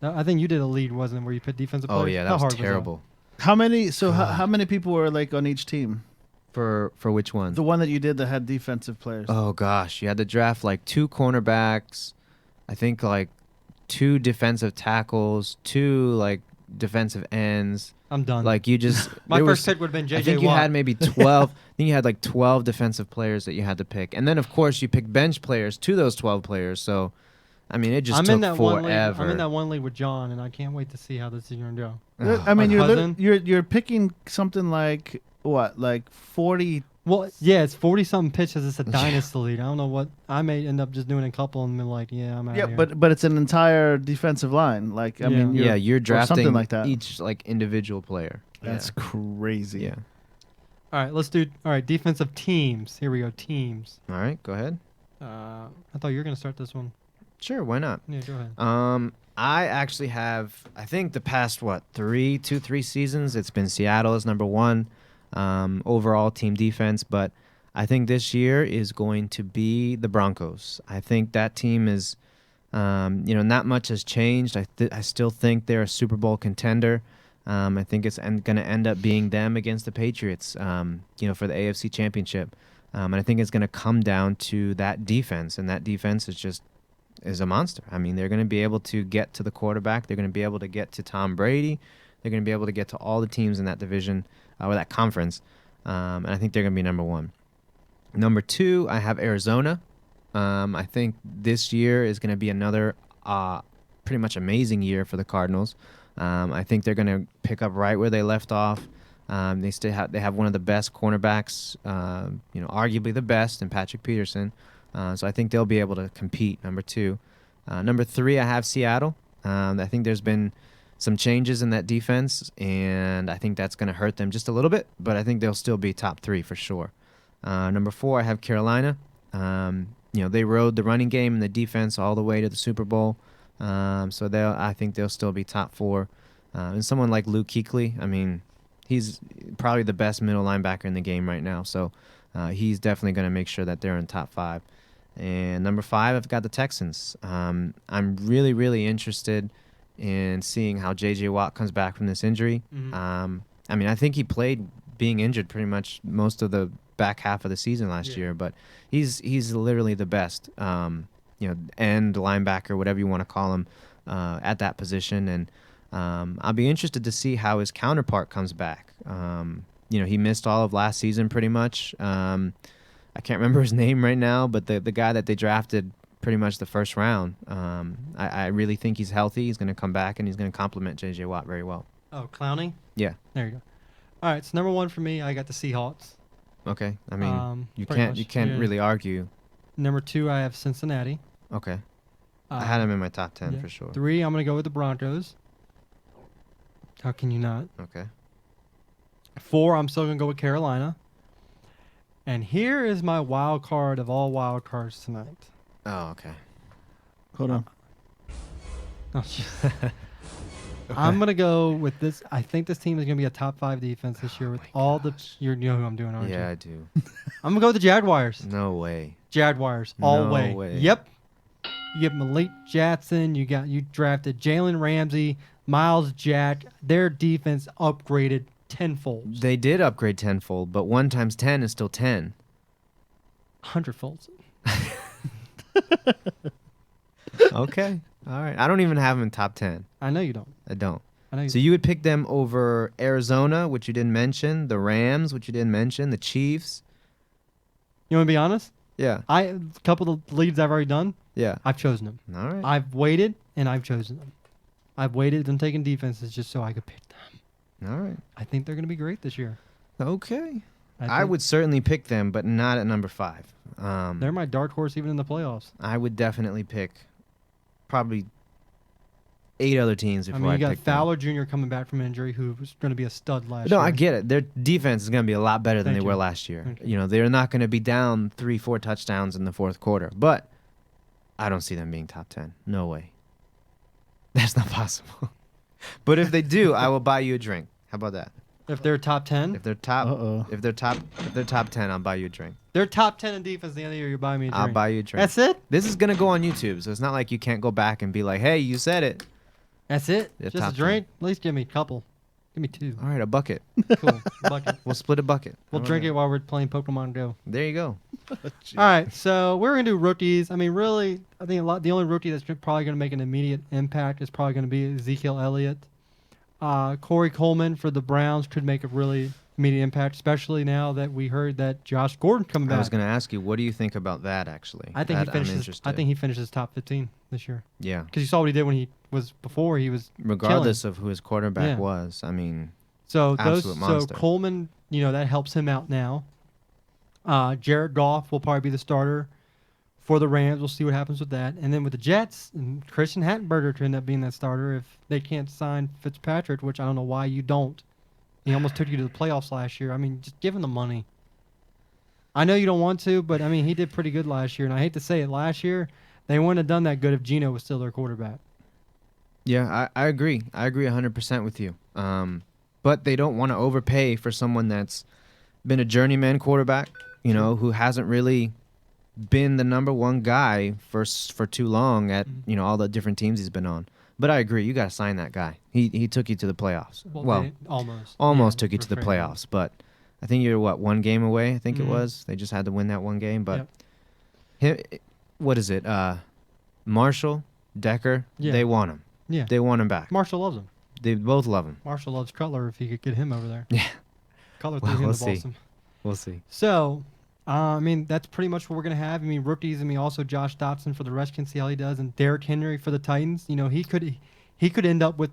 No, I think you did a lead, wasn't it, where you put defensive players? Oh yeah, How that was hard terrible. How many? So how many people were like on each team? For which one? The one that you did that had defensive players. Oh gosh, you had to draft like 2 cornerbacks, I think like 2 defensive tackles, 2 like defensive ends. I'm done. Like you just My there first was- pick would have been J.J. I think you Watt. had maybe 12. I think you had like 12 defensive players that you had to pick, and then of course you picked bench players to those 12 players. So, I mean, it just I'm took in that forever. one league. I'm in that one league with John, and I can't wait to see how this is going to go. I mean, Our cousin? you're picking something like what, like 40. Well, yeah, it's 40-something pitches. It's a dynasty league. I don't know what. I may end up just doing a couple and be like, yeah, I'm out Yeah, here. but it's an entire defensive line. Like I mean, Yeah, you're drafting something like that. each like individual player. That's crazy. Yeah. All right, let's do. All right, defensive teams. Here we go, teams. All right, go ahead. I thought you were going to start this one. Sure, why not? Yeah, go ahead. I actually have. I think the past 3 seasons, it's been Seattle as number 1, overall team defense. But I think this year is going to be the Broncos. I think that team is, not much has changed. I still think they're a Super Bowl contender. I think it's going to end up being them against the Patriots. For the AFC Championship. And I think it's going to come down to that defense, and that defense is a monster. I mean, they're going to be able to get to the quarterback. They're going to be able to get to Tom Brady. They're going to be able to get to all the teams in that division or that conference. And I think they're going to be number 1. Number 2, I have Arizona. I think this year is going to be another pretty much amazing year for the Cardinals. I think they're going to pick up right where they left off. They have one of the best cornerbacks, arguably the best in Patrick Peterson. So I think they'll be able to compete, number 2. Number 3, I have Seattle. I think there's been some changes in that defense, and I think that's going to hurt them just a little bit, but I think they'll still be top 3 for sure. Number 4, I have Carolina. They rode the running game and the defense all the way to the Super Bowl. So I think they'll still be top 4. And someone like Luke Kuechly, I mean, he's probably the best middle linebacker in the game right now. So he's definitely going to make sure that they're in top 5. And number 5, I've got the Texans. I'm really, really interested in seeing how J.J. Watt comes back from this injury. Mhm. I think he played being injured pretty much most of the back half of the season last year, but he's literally the best, end linebacker, whatever you want to call him, at that position. And I'll be interested to see how his counterpart comes back. He missed all of last season pretty much. I can't remember his name right now, but the guy that they drafted pretty much the first round, I really think he's healthy. He's going to come back, and he's going to complement J.J. Watt very well. Oh, Clowney? Yeah. There you go. All right, so number 1 for me, I got the Seahawks. Okay. I mean, you pretty can't much, yeah. really argue. Number 2, I have Cincinnati. Okay. I had him in my top 10 for sure. 3, I'm going to go with the Broncos. How can you not? Okay. 4, I'm still going to go with Carolina. And here is my wild card of all wild cards tonight. Oh, okay. Hold on. Oh, shit. I'm going to go with this. I think this team is going to be a top 5 defense this year with all the... You know who I'm doing, aren't you? Yeah, I do. I'm going to go with the Jaguars. No way. Jaguars, all No way. way. Yep. You get Malik Jackson. You drafted Jalen Ramsey, Miles Jack. Their defense upgraded tenfold. They did upgrade tenfold, but 1 times 10 is still 10. 100-fold. Okay. All right. I don't even have them in top 10. I know you don't. I don't. I know you So you would pick them over Arizona, which you didn't mention, the Rams, which you didn't mention, the Chiefs. You want to be honest? Yeah. A couple of the leads I've already done, Yeah. I've chosen them. All right. I've waited, and I've chosen them. I've waited and taken defenses just so I could pick them. All right. I think they're going to be great this year. Okay. I think would certainly pick them, but not at number 5. They're my dark horse even in the playoffs. I would definitely pick probably 8 other teams I before mean, you got pick them. Fowler Jr. coming back from injury, who was going to be a stud last No, year. I get it. Their defense is going to be a lot better than Thank they you. were last year. Thank you. You know, they're not going to be down 3-4 touchdowns in the fourth quarter. But I don't see them being top 10. No way. That's not possible. But if they do, I will buy you a drink. How about that? If they're top 10, If they're top, Uh-oh. if they're top 10, I'll buy you a drink. they're top 10 in defense at the end of the year, you're buying me a drink. I'll buy you a drink. That's it? This is gonna go on YouTube, so it's not like you can't go back and be like, "Hey, you said it." That's it? Yeah, Just a top 10. drink? At least give me a couple. Give me 2. All right, a bucket. Cool. Bucket. We'll split a bucket. We'll drink it while we're playing Pokemon Go. There you go. All right, so we're gonna do rookies. I mean, really, I think the only rookie that's probably gonna make an immediate impact is probably gonna be Ezekiel Elliott. Corey Coleman for the Browns could make a really immediate impact, especially now that we heard that Josh Gordon coming back. I was gonna ask you, what do you think about that? Actually, I think That he I'm finishes. interested. I think he finishes top 15 this year Yeah. because you saw what he did when he was before. He was Regardless of who his quarterback Yeah. was, I mean, so Absolute monster. Coleman, that helps him out now. Jared Goff will probably be the starter for the Rams. We'll see what happens with that. And then with the Jets, Christian Hattenberger could end up being that starter if they can't sign Fitzpatrick, which I don't know why you don't. He almost took you to the playoffs last year. I mean, just give him the money. I know you don't want to, but I mean, he did pretty good last year. And I hate to say it, last year they wouldn't have done that good if Geno was still their quarterback. yeah, I agree. I agree 100% with you. But they don't want to overpay for someone that's been a journeyman quarterback, who hasn't really been the number one guy for too long at all the different teams he's been on. But I agree, you got to sign that guy. He took you to the playoffs. Well, almost took you to the for fair. playoffs, but I think you're one game away. I think it Mhm. was. They just had to win that one game, but Yep. what is it? Marshall, Decker, Yeah. they want him. Yeah, They want him back. Marshall loves him. They both love him. Marshall loves Cutler if he could get him over there. Yeah. Cutler Well, threw him we'll the see. Boston. We'll see. So, I mean, that's pretty much what we're going to have. I mean, rookies, also Josh Dotson for the Redskins, see how he does, and Derrick Henry for the Titans. He could end up with,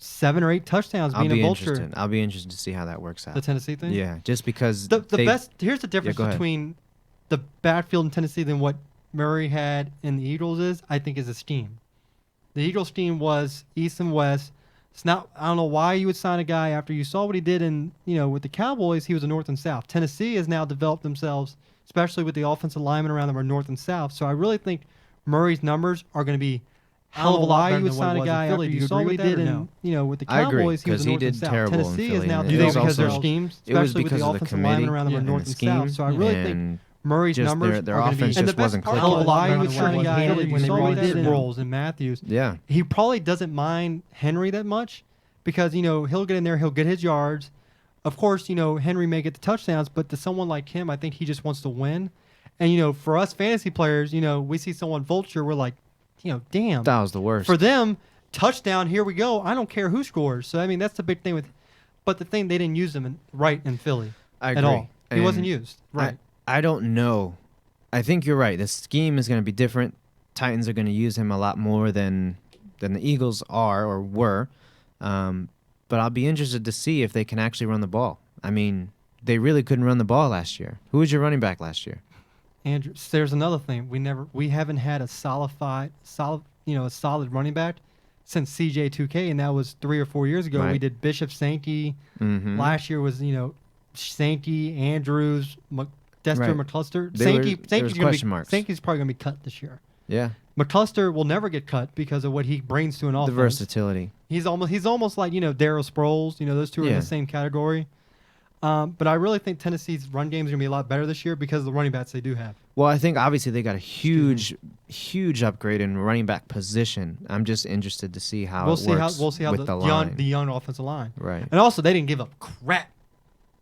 7 or 8 touchdowns I'll being be a vulture. interested. I'll be interested to see how that works out. The Tennessee thing? Yeah, just because Here's the difference go ahead. between the backfield in Tennessee than what Murray had in the Eagles is, I think, is a scheme. The Eagles scheme was east and west. It's not. I don't know why you would sign a guy after you saw what he did in, with the Cowboys. He was a north and south. Tennessee has now developed themselves, especially with the offensive linemen around them, are north and south. So I really think Murray's numbers are going to be hell of a lot better than what it was in Philly. Do you saw what he did in, with the I agree, Cowboys? He was 'cause a he north and did south. terrible in Tennessee is Philly, now. and Do you it think was because their also- schemes, it was especially with because the of the offensive linemen committee around them, are and north the and south. scheme, So I really think and Murray's just numbers their are going to be. offense And the just best wasn't part clicking. of why you Better would than sign a what guy Haley when was they doing really last did in year. Rolls and Matthews. Yeah. He probably doesn't mind Henry that much because he'll get in there, he'll get his yards. Of course, Henry may get the touchdowns, but to someone like him, I think he just wants to win. And for us fantasy players, we see someone vulture, we're like, damn. That was the worst. For them, touchdown, here we go. I don't care who scores. So I mean, that's the big thing but the thing, they didn't use him right in Philly I at agree. all. He wasn't And used. Right. I don't know. I think you're right. The scheme is going to be different. Titans are going to use him a lot more than the Eagles are or were. But I'll be interested to see if they can actually run the ball. I mean, they really couldn't run the ball last year. Who was your running back last year? Andrew, there's another thing. We haven't had a solid running back since CJ2K, and that was 3 or 4 years ago. Right. We did Bishop Sankey. Mm-hmm. Last year was Sankey, Andrews, Dexter, Right. McCluster. There was question marks. Sankey's probably gonna be cut this year. Yeah. McCluster will never get cut because of what he brings to an offense. The versatility. He's almost like Darryl Sproles. Those two are in Yeah. the same category. But I really think Tennessee's run game is gonna be a lot better this year because of the running backs they do have. Well, I think obviously they got a huge upgrade in running back position. I'm just interested to see how We'll it see how works with the line. the young offensive line. Right. And also, they didn't give up crap.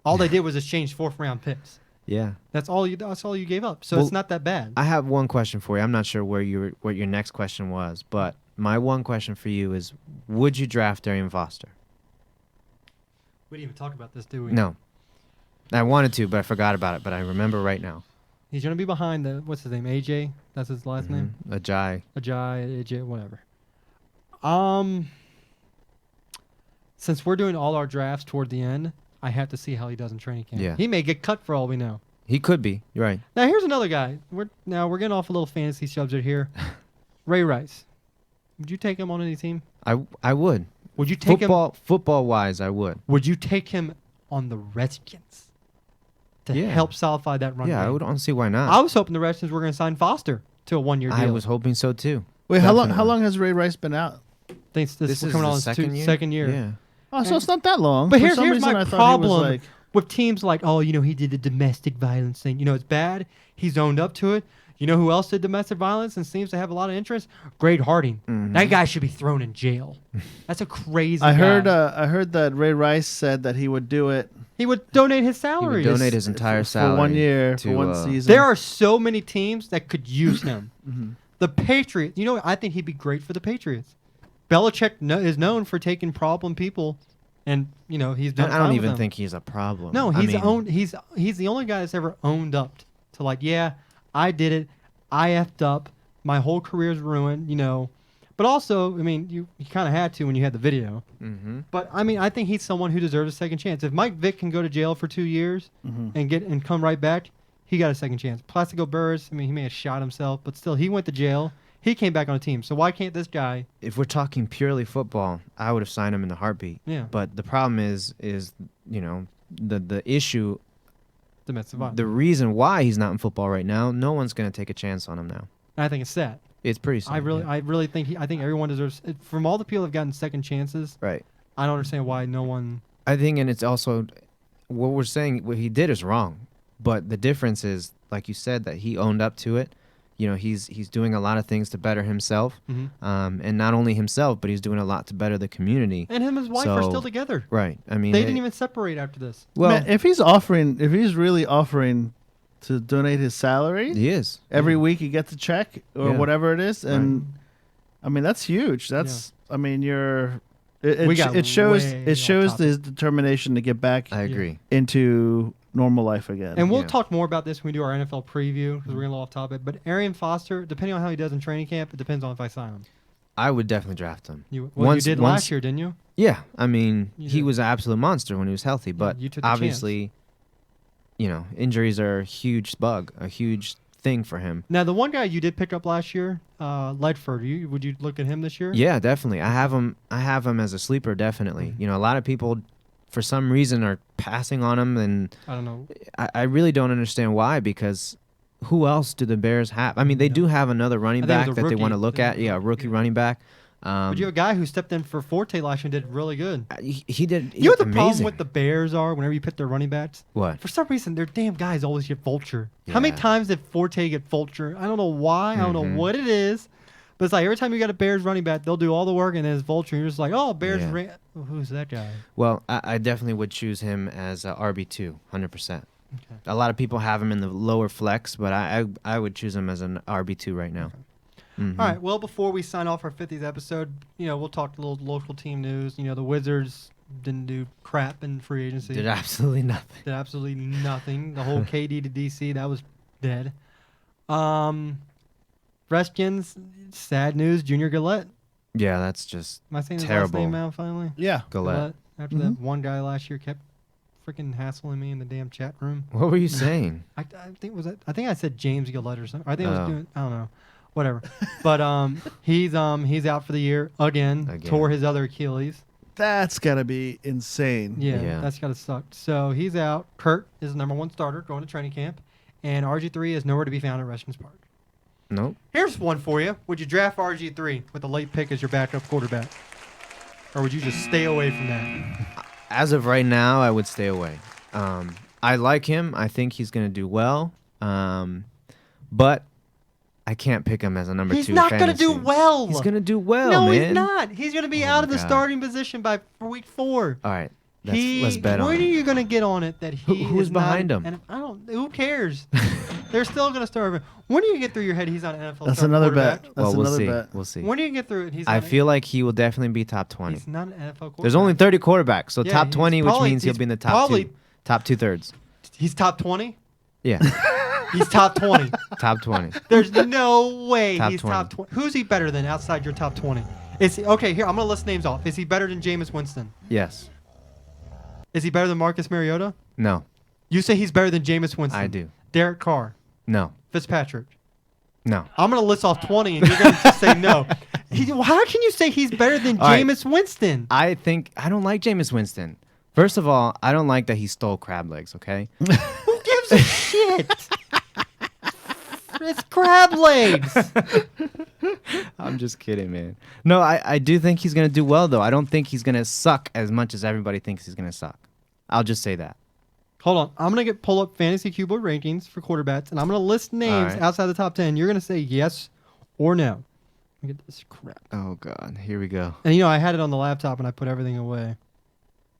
All they did was exchange 4th round picks. Yeah. That's all you gave up. So Well, it's not that bad. I have one question for you. I'm not sure what your next question was, but my one question for you is: would you draft Darian Foster? We didn't even talk about this, did we? No. I wanted to, but I forgot about it. But I remember right now. He's gonna be behind what's his name? AJ. That's his last name. Ajay. AJ, whatever. Since we're doing all our drafts toward the end, I have to see how he does in training camp. Yeah. He may get cut for all we know. He could be. You're right. Now here's another guy. We're getting off a little fantasy subject here. Ray Rice. Would you take him on any team? I would. Would you take him? Football wise, I would. Would you take him on the Redskins to Yeah. help solidify that run? Yeah, I game? don't see why not. I was hoping the Redskins were going to sign Foster to a 1-year deal. I was hoping so too. Wait, how long Definitely. has Ray Rice been out? This This is is coming the on his second year. Yeah. Oh, so it's not that long. But For here's some reason, my I thought problem he was like, with teams like, oh, he did the domestic violence thing. It's bad. He's owned up to it. You know who else did domestic violence and seems to have a lot of interest? Greg Harding. Mhm. That guy should be thrown in jail. That's a crazy I guy. heard that Ray Rice said that he would do it He would donate his He salary. would donate his entire salary for 1 year, to, for one uh, season. There are so many teams that could use him. Mhm. The Patriots. I think he'd be great for the Patriots. Belichick is known for taking problem people, and he's done. I fine don't with even them. think he's a problem. No, I he's mean, owned. He's the only guy that's ever owned up to yeah, I did it. I effed up. My whole career's ruined. But also, you kind of had to when you had the video. Mhm. But I think he's someone who deserves a second chance. If Mike Vick can go to jail for 2 years and come right back, he got a second chance. Plaxico Burress, he may have shot himself, but still, he went to jail. He came back on a team. So why can't this guy? If we're talking purely football, I would have signed him in a heartbeat. Yeah. But the problem is the issue, Domestic violence. the reason why he's not in football right now. No one's gonna take a chance on him now. I think it's sad. It's pretty sad. I yeah. really think I think everyone deserves. From all the people that've gotten second chances, Right. I don't understand why no one. I think, and it's also what we're saying. What he did is wrong, but the difference is, like you said, that he owned up to it. He's doing a lot of things to better himself, and not only himself, but he's doing a lot to better the community. And him and his wife are So- still together. Right. I mean, They didn't even separate after this. Well, Man, if he's really offering to donate his salary he is. every week, he gets a check or Yeah. whatever it is, and that's huge. That's We got it shows way it shows off topic. his determination to get back I agree. into normal life again. And we'll Yeah. talk more about this when we do our NFL preview because we're going to go off topic. But Arian Foster, depending on how he does in training camp, it depends on if I sign him. I would definitely draft him. You Once- did once- last year, didn't you? Yeah, You he did. was an absolute monster when he was healthy, but you took the obviously, injuries are a huge bug, a huge thing for him. Now, the one guy you did pick up last year, Ledford, would you look at him this year? Yeah, definitely. I have him as a sleeper, definitely. Mm-hmm. A lot of people, for some reason, are passing on him, and I don't know. I really don't understand why, because who else do the Bears have? I mean, they do have another running I think it back was a that they want to rookie. look at. Yeah, a rookie running back. But you have a guy who stepped in for Forte last year and did really good. He did. You know what the problem amazing. with the Bears are whenever you pick their running backs? What? For some reason, their damn guys always get vulture. How many Yeah. times did Forte get vulture? I don't know why. I don't know Mhm. what it is. But it's like every time you got a Bears running back, they'll do all the work and then it's vulture. And you're just like, oh, Bears. Yeah. Who's that guy? Well, I definitely would choose him as RB2, 100%. Okay. A lot of people have him in the lower flex, but I would choose him as an RB2 right now. Mhm. All right. Well, before we sign off our 50th episode, we'll talk a little local team news. The Wizards didn't do crap in free agency. Did absolutely nothing. Did absolutely nothing. The whole KD to DC, that was dead. Redskins, sad news. Junior Gillette. Yeah, that's just Am I saying his terrible. last name out finally? yeah, Gillette. After that one guy last year kept freaking hassling me in the damn chat room. What were you saying? I think I said James Gillette or something. I think I was Oh. doing. I don't know. Whatever. But he's out for the year again. Tore his other Achilles. that's gotta be insane. Yeah, Yeah. that's gotta suck. So he's out. Kurt is the number one starter going to training camp, and RG3 is nowhere to be found at Redskins Park. Nope. Here's one for you. Would you draft RG3 with a late pick as your backup quarterback, or would you just stay away from that? As of right now, I would stay away. I like him. I think he's going to do well. But I can't pick him as a number 2 He's not gonna do fantasy. well. He's going to do well, no, man. he's not. He's gonna be Oh out my of the God. starting position by week 4. All right. Let's bet on When are it. you gonna get on it that he Who's is not- behind him? And I don't. Who cares? They're still gonna start him. When do you get through your head? He's on NFL. That's starting another bet. quarterback? That's Well, we'll another see. bet. We'll see. When do you get through it? He's I not, feel like he will definitely be top 20. he's not an NFL quarterback. There's only 30 quarterbacks, so Yeah, top he's 20, which probably- means he'll he's be in the top probably- 2. Top 2/3. He's top 20. Yeah. He's top 20. Top 20. There's no way Top he's 20. top 20. Who's he better than outside your top 20? Okay, here I'm gonna list names off. Is he better than Jameis Winston? Yes. Is he better than Marcus Mariota? No, You say he's better than Jameis Winston. I do. Derek Carr. No, Fitzpatrick. no. I'm going to list off 20 and you're going to just say no. How can you say he's better than All right. Jameis Winston? I don't like Jameis Winston. First of all, I don't like that he stole crab legs. Okay. Who gives a shit? It's crab legs. I'm just kidding, man. No, I do think he's gonna do well though. I don't think he's gonna suck as much as everybody thinks he's gonna suck. I'll just say that. Hold on. I'm going to pull up Fantasy Cubo rankings for quarterbacks, and I'm going to list names right. outside the top 10. You're going to say yes or no. Let me get this crap. Oh God, here we go. And I had it on the laptop, and I put everything away.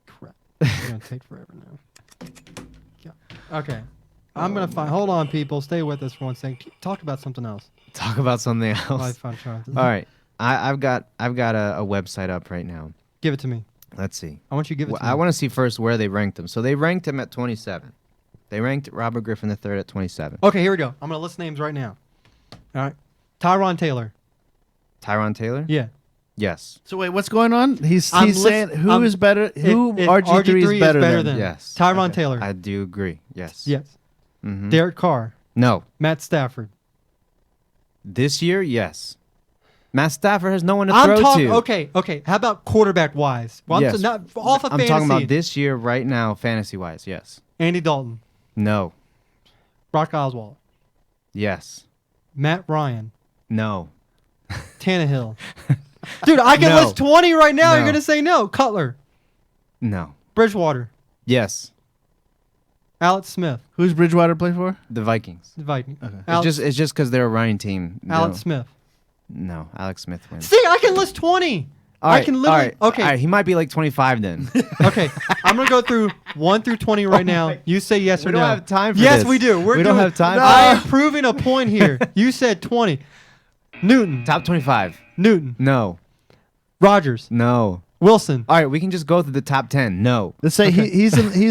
Crap. It's going to take forever now. Yeah. Okay. I'm going to find... Hold on, people. Stay with us for 1 second. Talk about something else. Talk about something else. While I find Charles. All right, I've got a website up right now. Give it to me. Let's see. I want you to give it to me. I want to see first where they ranked him. So they ranked him at 27. They ranked Robert Griffin III at 27. Okay, here we go. I'm going to list names right now. All right. Tyron Taylor. Tyron Taylor? Yeah. Yes. So wait, what's going on? He's I'm saying who is better? Who if RG3 is better than? Yes. Tyron Taylor. I do agree. Yes. Yes. Mhm. Derek Carr. No. Matt Stafford. This year, yes. Matt Stafford has no one to I'm throw talking. to. Okay. How about quarterback wise? Well, Yes. not off of I'm fantasy. talking about this year right now, fantasy wise. Yes. Andy Dalton, No. Brock Osweiler, Yes. Matt Ryan, No. Tannehill. Dude, I can No. list 20 right now. No. You're gonna say no. Cutler, No. Bridgewater, Yes. Alex Smith, Who's Bridgewater play for? The Vikings. the Vikings. Okay. Alex, It's just because they're a running team. Alex Smith. No. Alex Smith wins. See, I can list 20. All I right, can literally. all Okay. right, he might be like 25 then. Okay. I'm gonna go through 1 through 20 right now. You say yes We or don't no. have time for yes, this. we do. We don't have time for I am this. proving a point here. You said 20. Newton. Top 25. Newton. No. Rogers. No. Wilson. All right, we can just go through the top 10. No. Let's say he's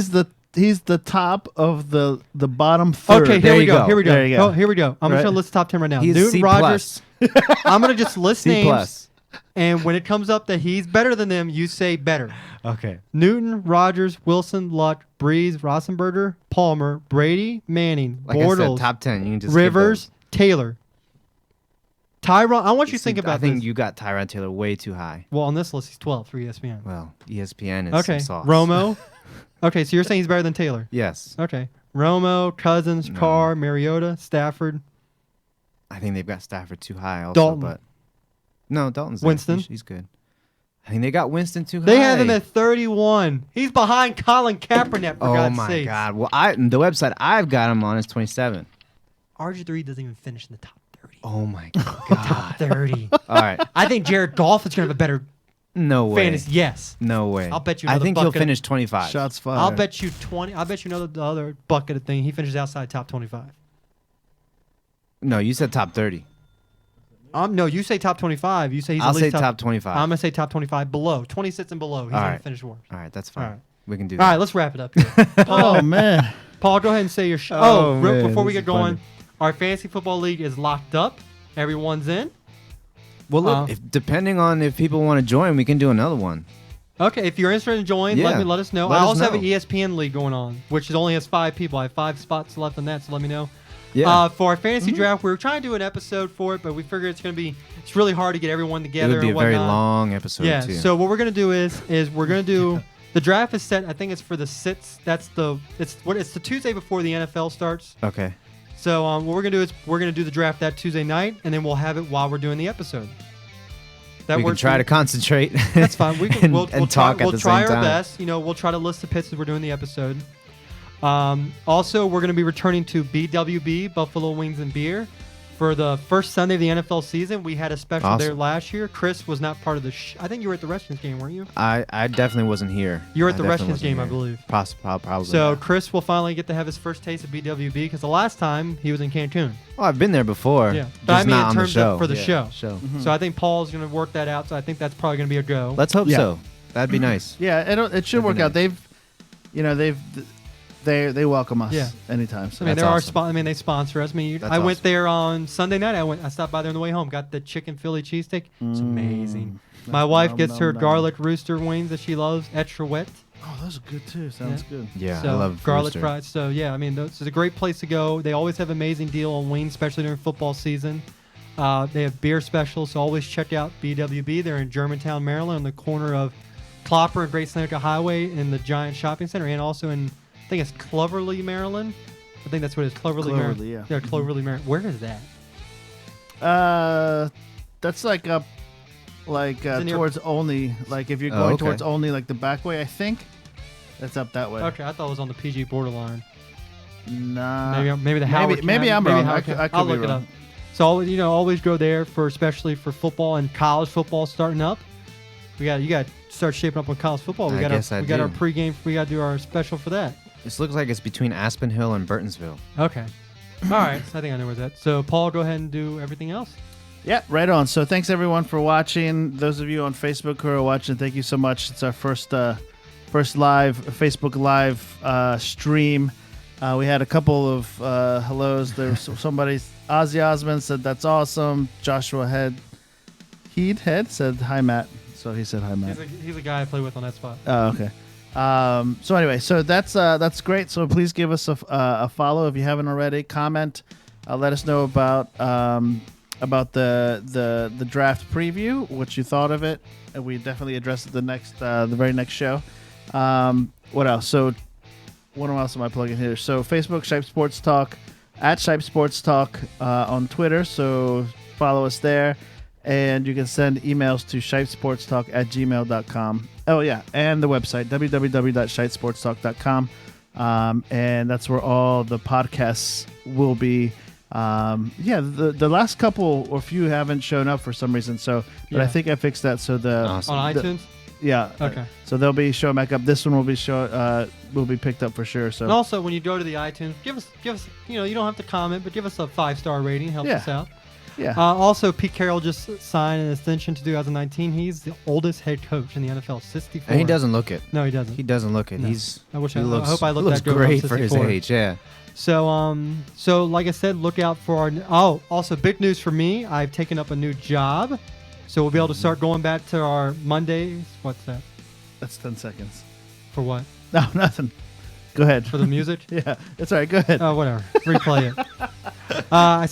the top of the bottom third. Okay, There here we you go. go. Here we go. There you go. Oh, here we go. I'm just Right. gonna list the top 10 right now. He's Newton, C+. Rogers. I'm gonna just list C+. names, and when it comes up that he's better than them, you say better. Okay. Newton, Rogers, Wilson, Luck, Breeze, Rosenberger, Palmer, Brady, Manning, Like I Bortles, said, top 10. You can just skip Rivers, those. Taylor, Tyron. I want you to think about I think this. you got Tyrod Taylor way too high. Well, on this list, he's 12 for ESPN. Well, ESPN is Okay, some sauce. Romo. Okay, so you're saying he's better than Taylor. Yes. Okay, Romo, Cousins, No. Carr, Mariota, Stafford. I think they've got Stafford too high also, Dalton. but no, Dalton's there. Winston. He's good. I think they got Winston too high. They have him at 31. He's behind Colin Kaepernick, for Oh God's my sakes. God! Well, the website I've got him on is 27. RG3 doesn't even finish in the top 30. Oh my Top God! 30. All right, I think Jared Goff is going to have a better no way. fantasy. Yes. No way. I'll bet you I another think he'll bucket- finish 25. Shots fired. I'll bet you 20. I'll bet you another the other bucket of thing. He finishes outside top 25. No, you said top 30. No, you say top 25. You say he's I'll at least say top 25. I'm going to say top 25 below. 26 and below. He's All going right. to finish worse. All right, that's fine. All right. We can do All that. right, let's wrap it up here. Oh man. Paul, go ahead and say your Oh, man, before we this get is going, funny. our fantasy football league is locked up. Everyone's in. Well, look, depending on if people want to join, we can do another one. Okay, if you're interested in joining, Yeah. let us know. Let I us also have know. an ESPN league going on, which only has 5 people. I have 5 spots left on that, so let me know. Yeah. For our fantasy draft, we were trying to do an episode for it, but we figured it's really hard to get everyone It together would be a and very whatnot. long episode Yeah. too. So what we're gonna do is we're gonna do the draft is set. I think it's for the 6th. It's the Tuesday before the NFL starts. okay. So what we're gonna do is we're gonna do the draft that Tuesday night, and then we'll have it while we're doing the episode. That We can works try for to you? concentrate. That's fine. We can. and, We'll and try, talk at we'll the try same our time. best. We'll try to list the picks as we're doing the episode. Also, we're going to be returning to BWB, Buffalo Wings and Beer, for the first Sunday of the NFL season. We had a special Awesome. there last year. Chris was not part of the. I think you were at the Redskins game, weren't you? I definitely wasn't here. You were at the I definitely Redskins wasn't game, I here. believe. Probably. So Chris will finally get to have his first taste of BWB because the last time he was in Cancun. Oh, I've been there before. Yeah. Just But I mean not in on the terms show. of for the Yeah, show. So I think Paul's going to work that out. So I think that's probably going to be a go. Let's hope Yeah. so. That'd be nice. Yeah, it should That'd be work out. nice. They welcome us Yeah. anytime. So I mean, That's there are awesome. they sponsor us. I mean, That's I went awesome. there on Sunday night. I stopped by there on the way home. Got the chicken Philly cheesesteak. It's amazing. My Nom, wife gets nom, her nom. garlic rooster wings that she loves, extra wet. Oh, those are good too. Sounds good. Yeah, So, I love garlic Rooster. fries. So yeah, I mean, this is a great place to go. They always have amazing deal on wings, especially during football season. They have beer specials, so always check out BWB. They're in Germantown, Maryland, on the corner of Clopper and Great Seneca Highway in the Giant Shopping Center, and also in, I think it's Cloverly, Maryland. I think that's what it is, Cloverly, Maryland. Cloverly, yeah. Yeah, Cloverly, Maryland. Where is that? That's like up, like Isn't near- towards Olney. Like if you're going okay. towards Olney, like the back way, I think. That's up that way. Okay, I thought it was on the PG borderline. Nah. Maybe the Howard. maybe I'm maybe wrong. Howard I could I'll be look it wrong. up. So always go there for, especially for football and college football starting up. You got to start shaping up on college football. We I got guess I we got our do. pregame. We got to do our special for that. This looks like it's between Aspen Hill and Burtonsville. Okay. All right. So I think I know where that's. So Paul, go ahead and do everything else. Yeah, right on. So thanks everyone for watching. Those of you on Facebook who are watching, thank you so much. It's our first live Facebook live stream. We had a couple of hellos. There was somebody, Ozzy Osmond said that's awesome. Joshua Head said hi Matt. So he said hi Matt. He's a guy I play with on that spot. Oh, okay. So anyway, so that's great. So please give us a follow if you haven't already. Comment. Let us know about the draft preview, what you thought of it, and we definitely address it the very next show. What else? So what else am I plugging here? So Facebook, Shipe Sports Talk, at Shipe Sports Talk on Twitter. So follow us there. And you can send emails to shipesportstalk@gmail.com. Oh, yeah. And the website, www.shipesportstalk.com. And that's where all the podcasts will be. The last couple or few haven't shown up for some reason. But Yeah. I think I fixed that. So Awesome. On iTunes. yeah. Okay. So they'll be showing back up. This one will be will be picked up for sure. So And also, when you go to the iTunes, give us. You don't have to comment, but give us a 5-star rating. Helps us out. yeah. Also, Pete Carroll just signed an extension to 2019. He's the oldest head coach in the NFL, 64. And he doesn't look it. No, he doesn't. He doesn't look it. No. He's. I wish he I looks, hope I looked looks that good when I'm great for his 64. age. Yeah. So like I said, look out for our. Oh, also big news for me. I've taken up a new job, so we'll be able to start going back to our Mondays. What's that? That's 10 seconds. For what? No, nothing. Go ahead. For the music? Yeah, it's all right. Go ahead. Oh, whatever. Replay it.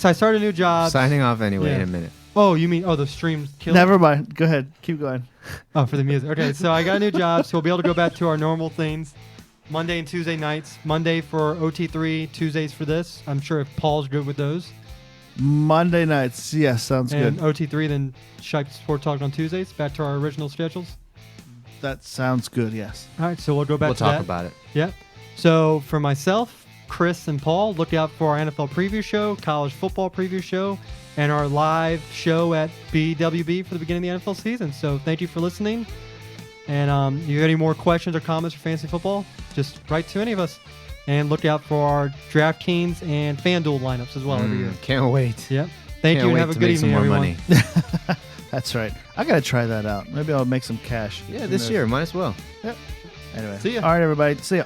So I started a new job. Signing off anyway yeah. in a minute. Oh, you mean the streams killed? Never mind. Go ahead. Keep going. Oh, for the music. Okay, so I got a new job, so we'll be able to go back to our normal things. Monday and Tuesday nights. Monday for OT3, Tuesdays for this. I'm sure if Paul's good with those. Monday nights. Yes, sounds And good. OT3, then Shipe Sport Talk on Tuesdays. Back to our original schedules. That sounds good. Yes. All right, so we'll go back We'll to talk that. about it. Yep. So for myself, Chris, and Paul, look out for our NFL preview show, college football preview show, and our live show at BWB for the beginning of the NFL season. So thank you for listening. And you got any more questions or comments for fantasy football, just write to any of us. And look out for our DraftKings and FanDuel lineups as well every year. Can't wait. Yep. Thank Can't you and wait have a to good make some evening, more everyone. money. That's right. I gotta try that out. Maybe I'll make some cash. Yeah, this year might as well. Anyway. See ya. All right, everybody. See ya.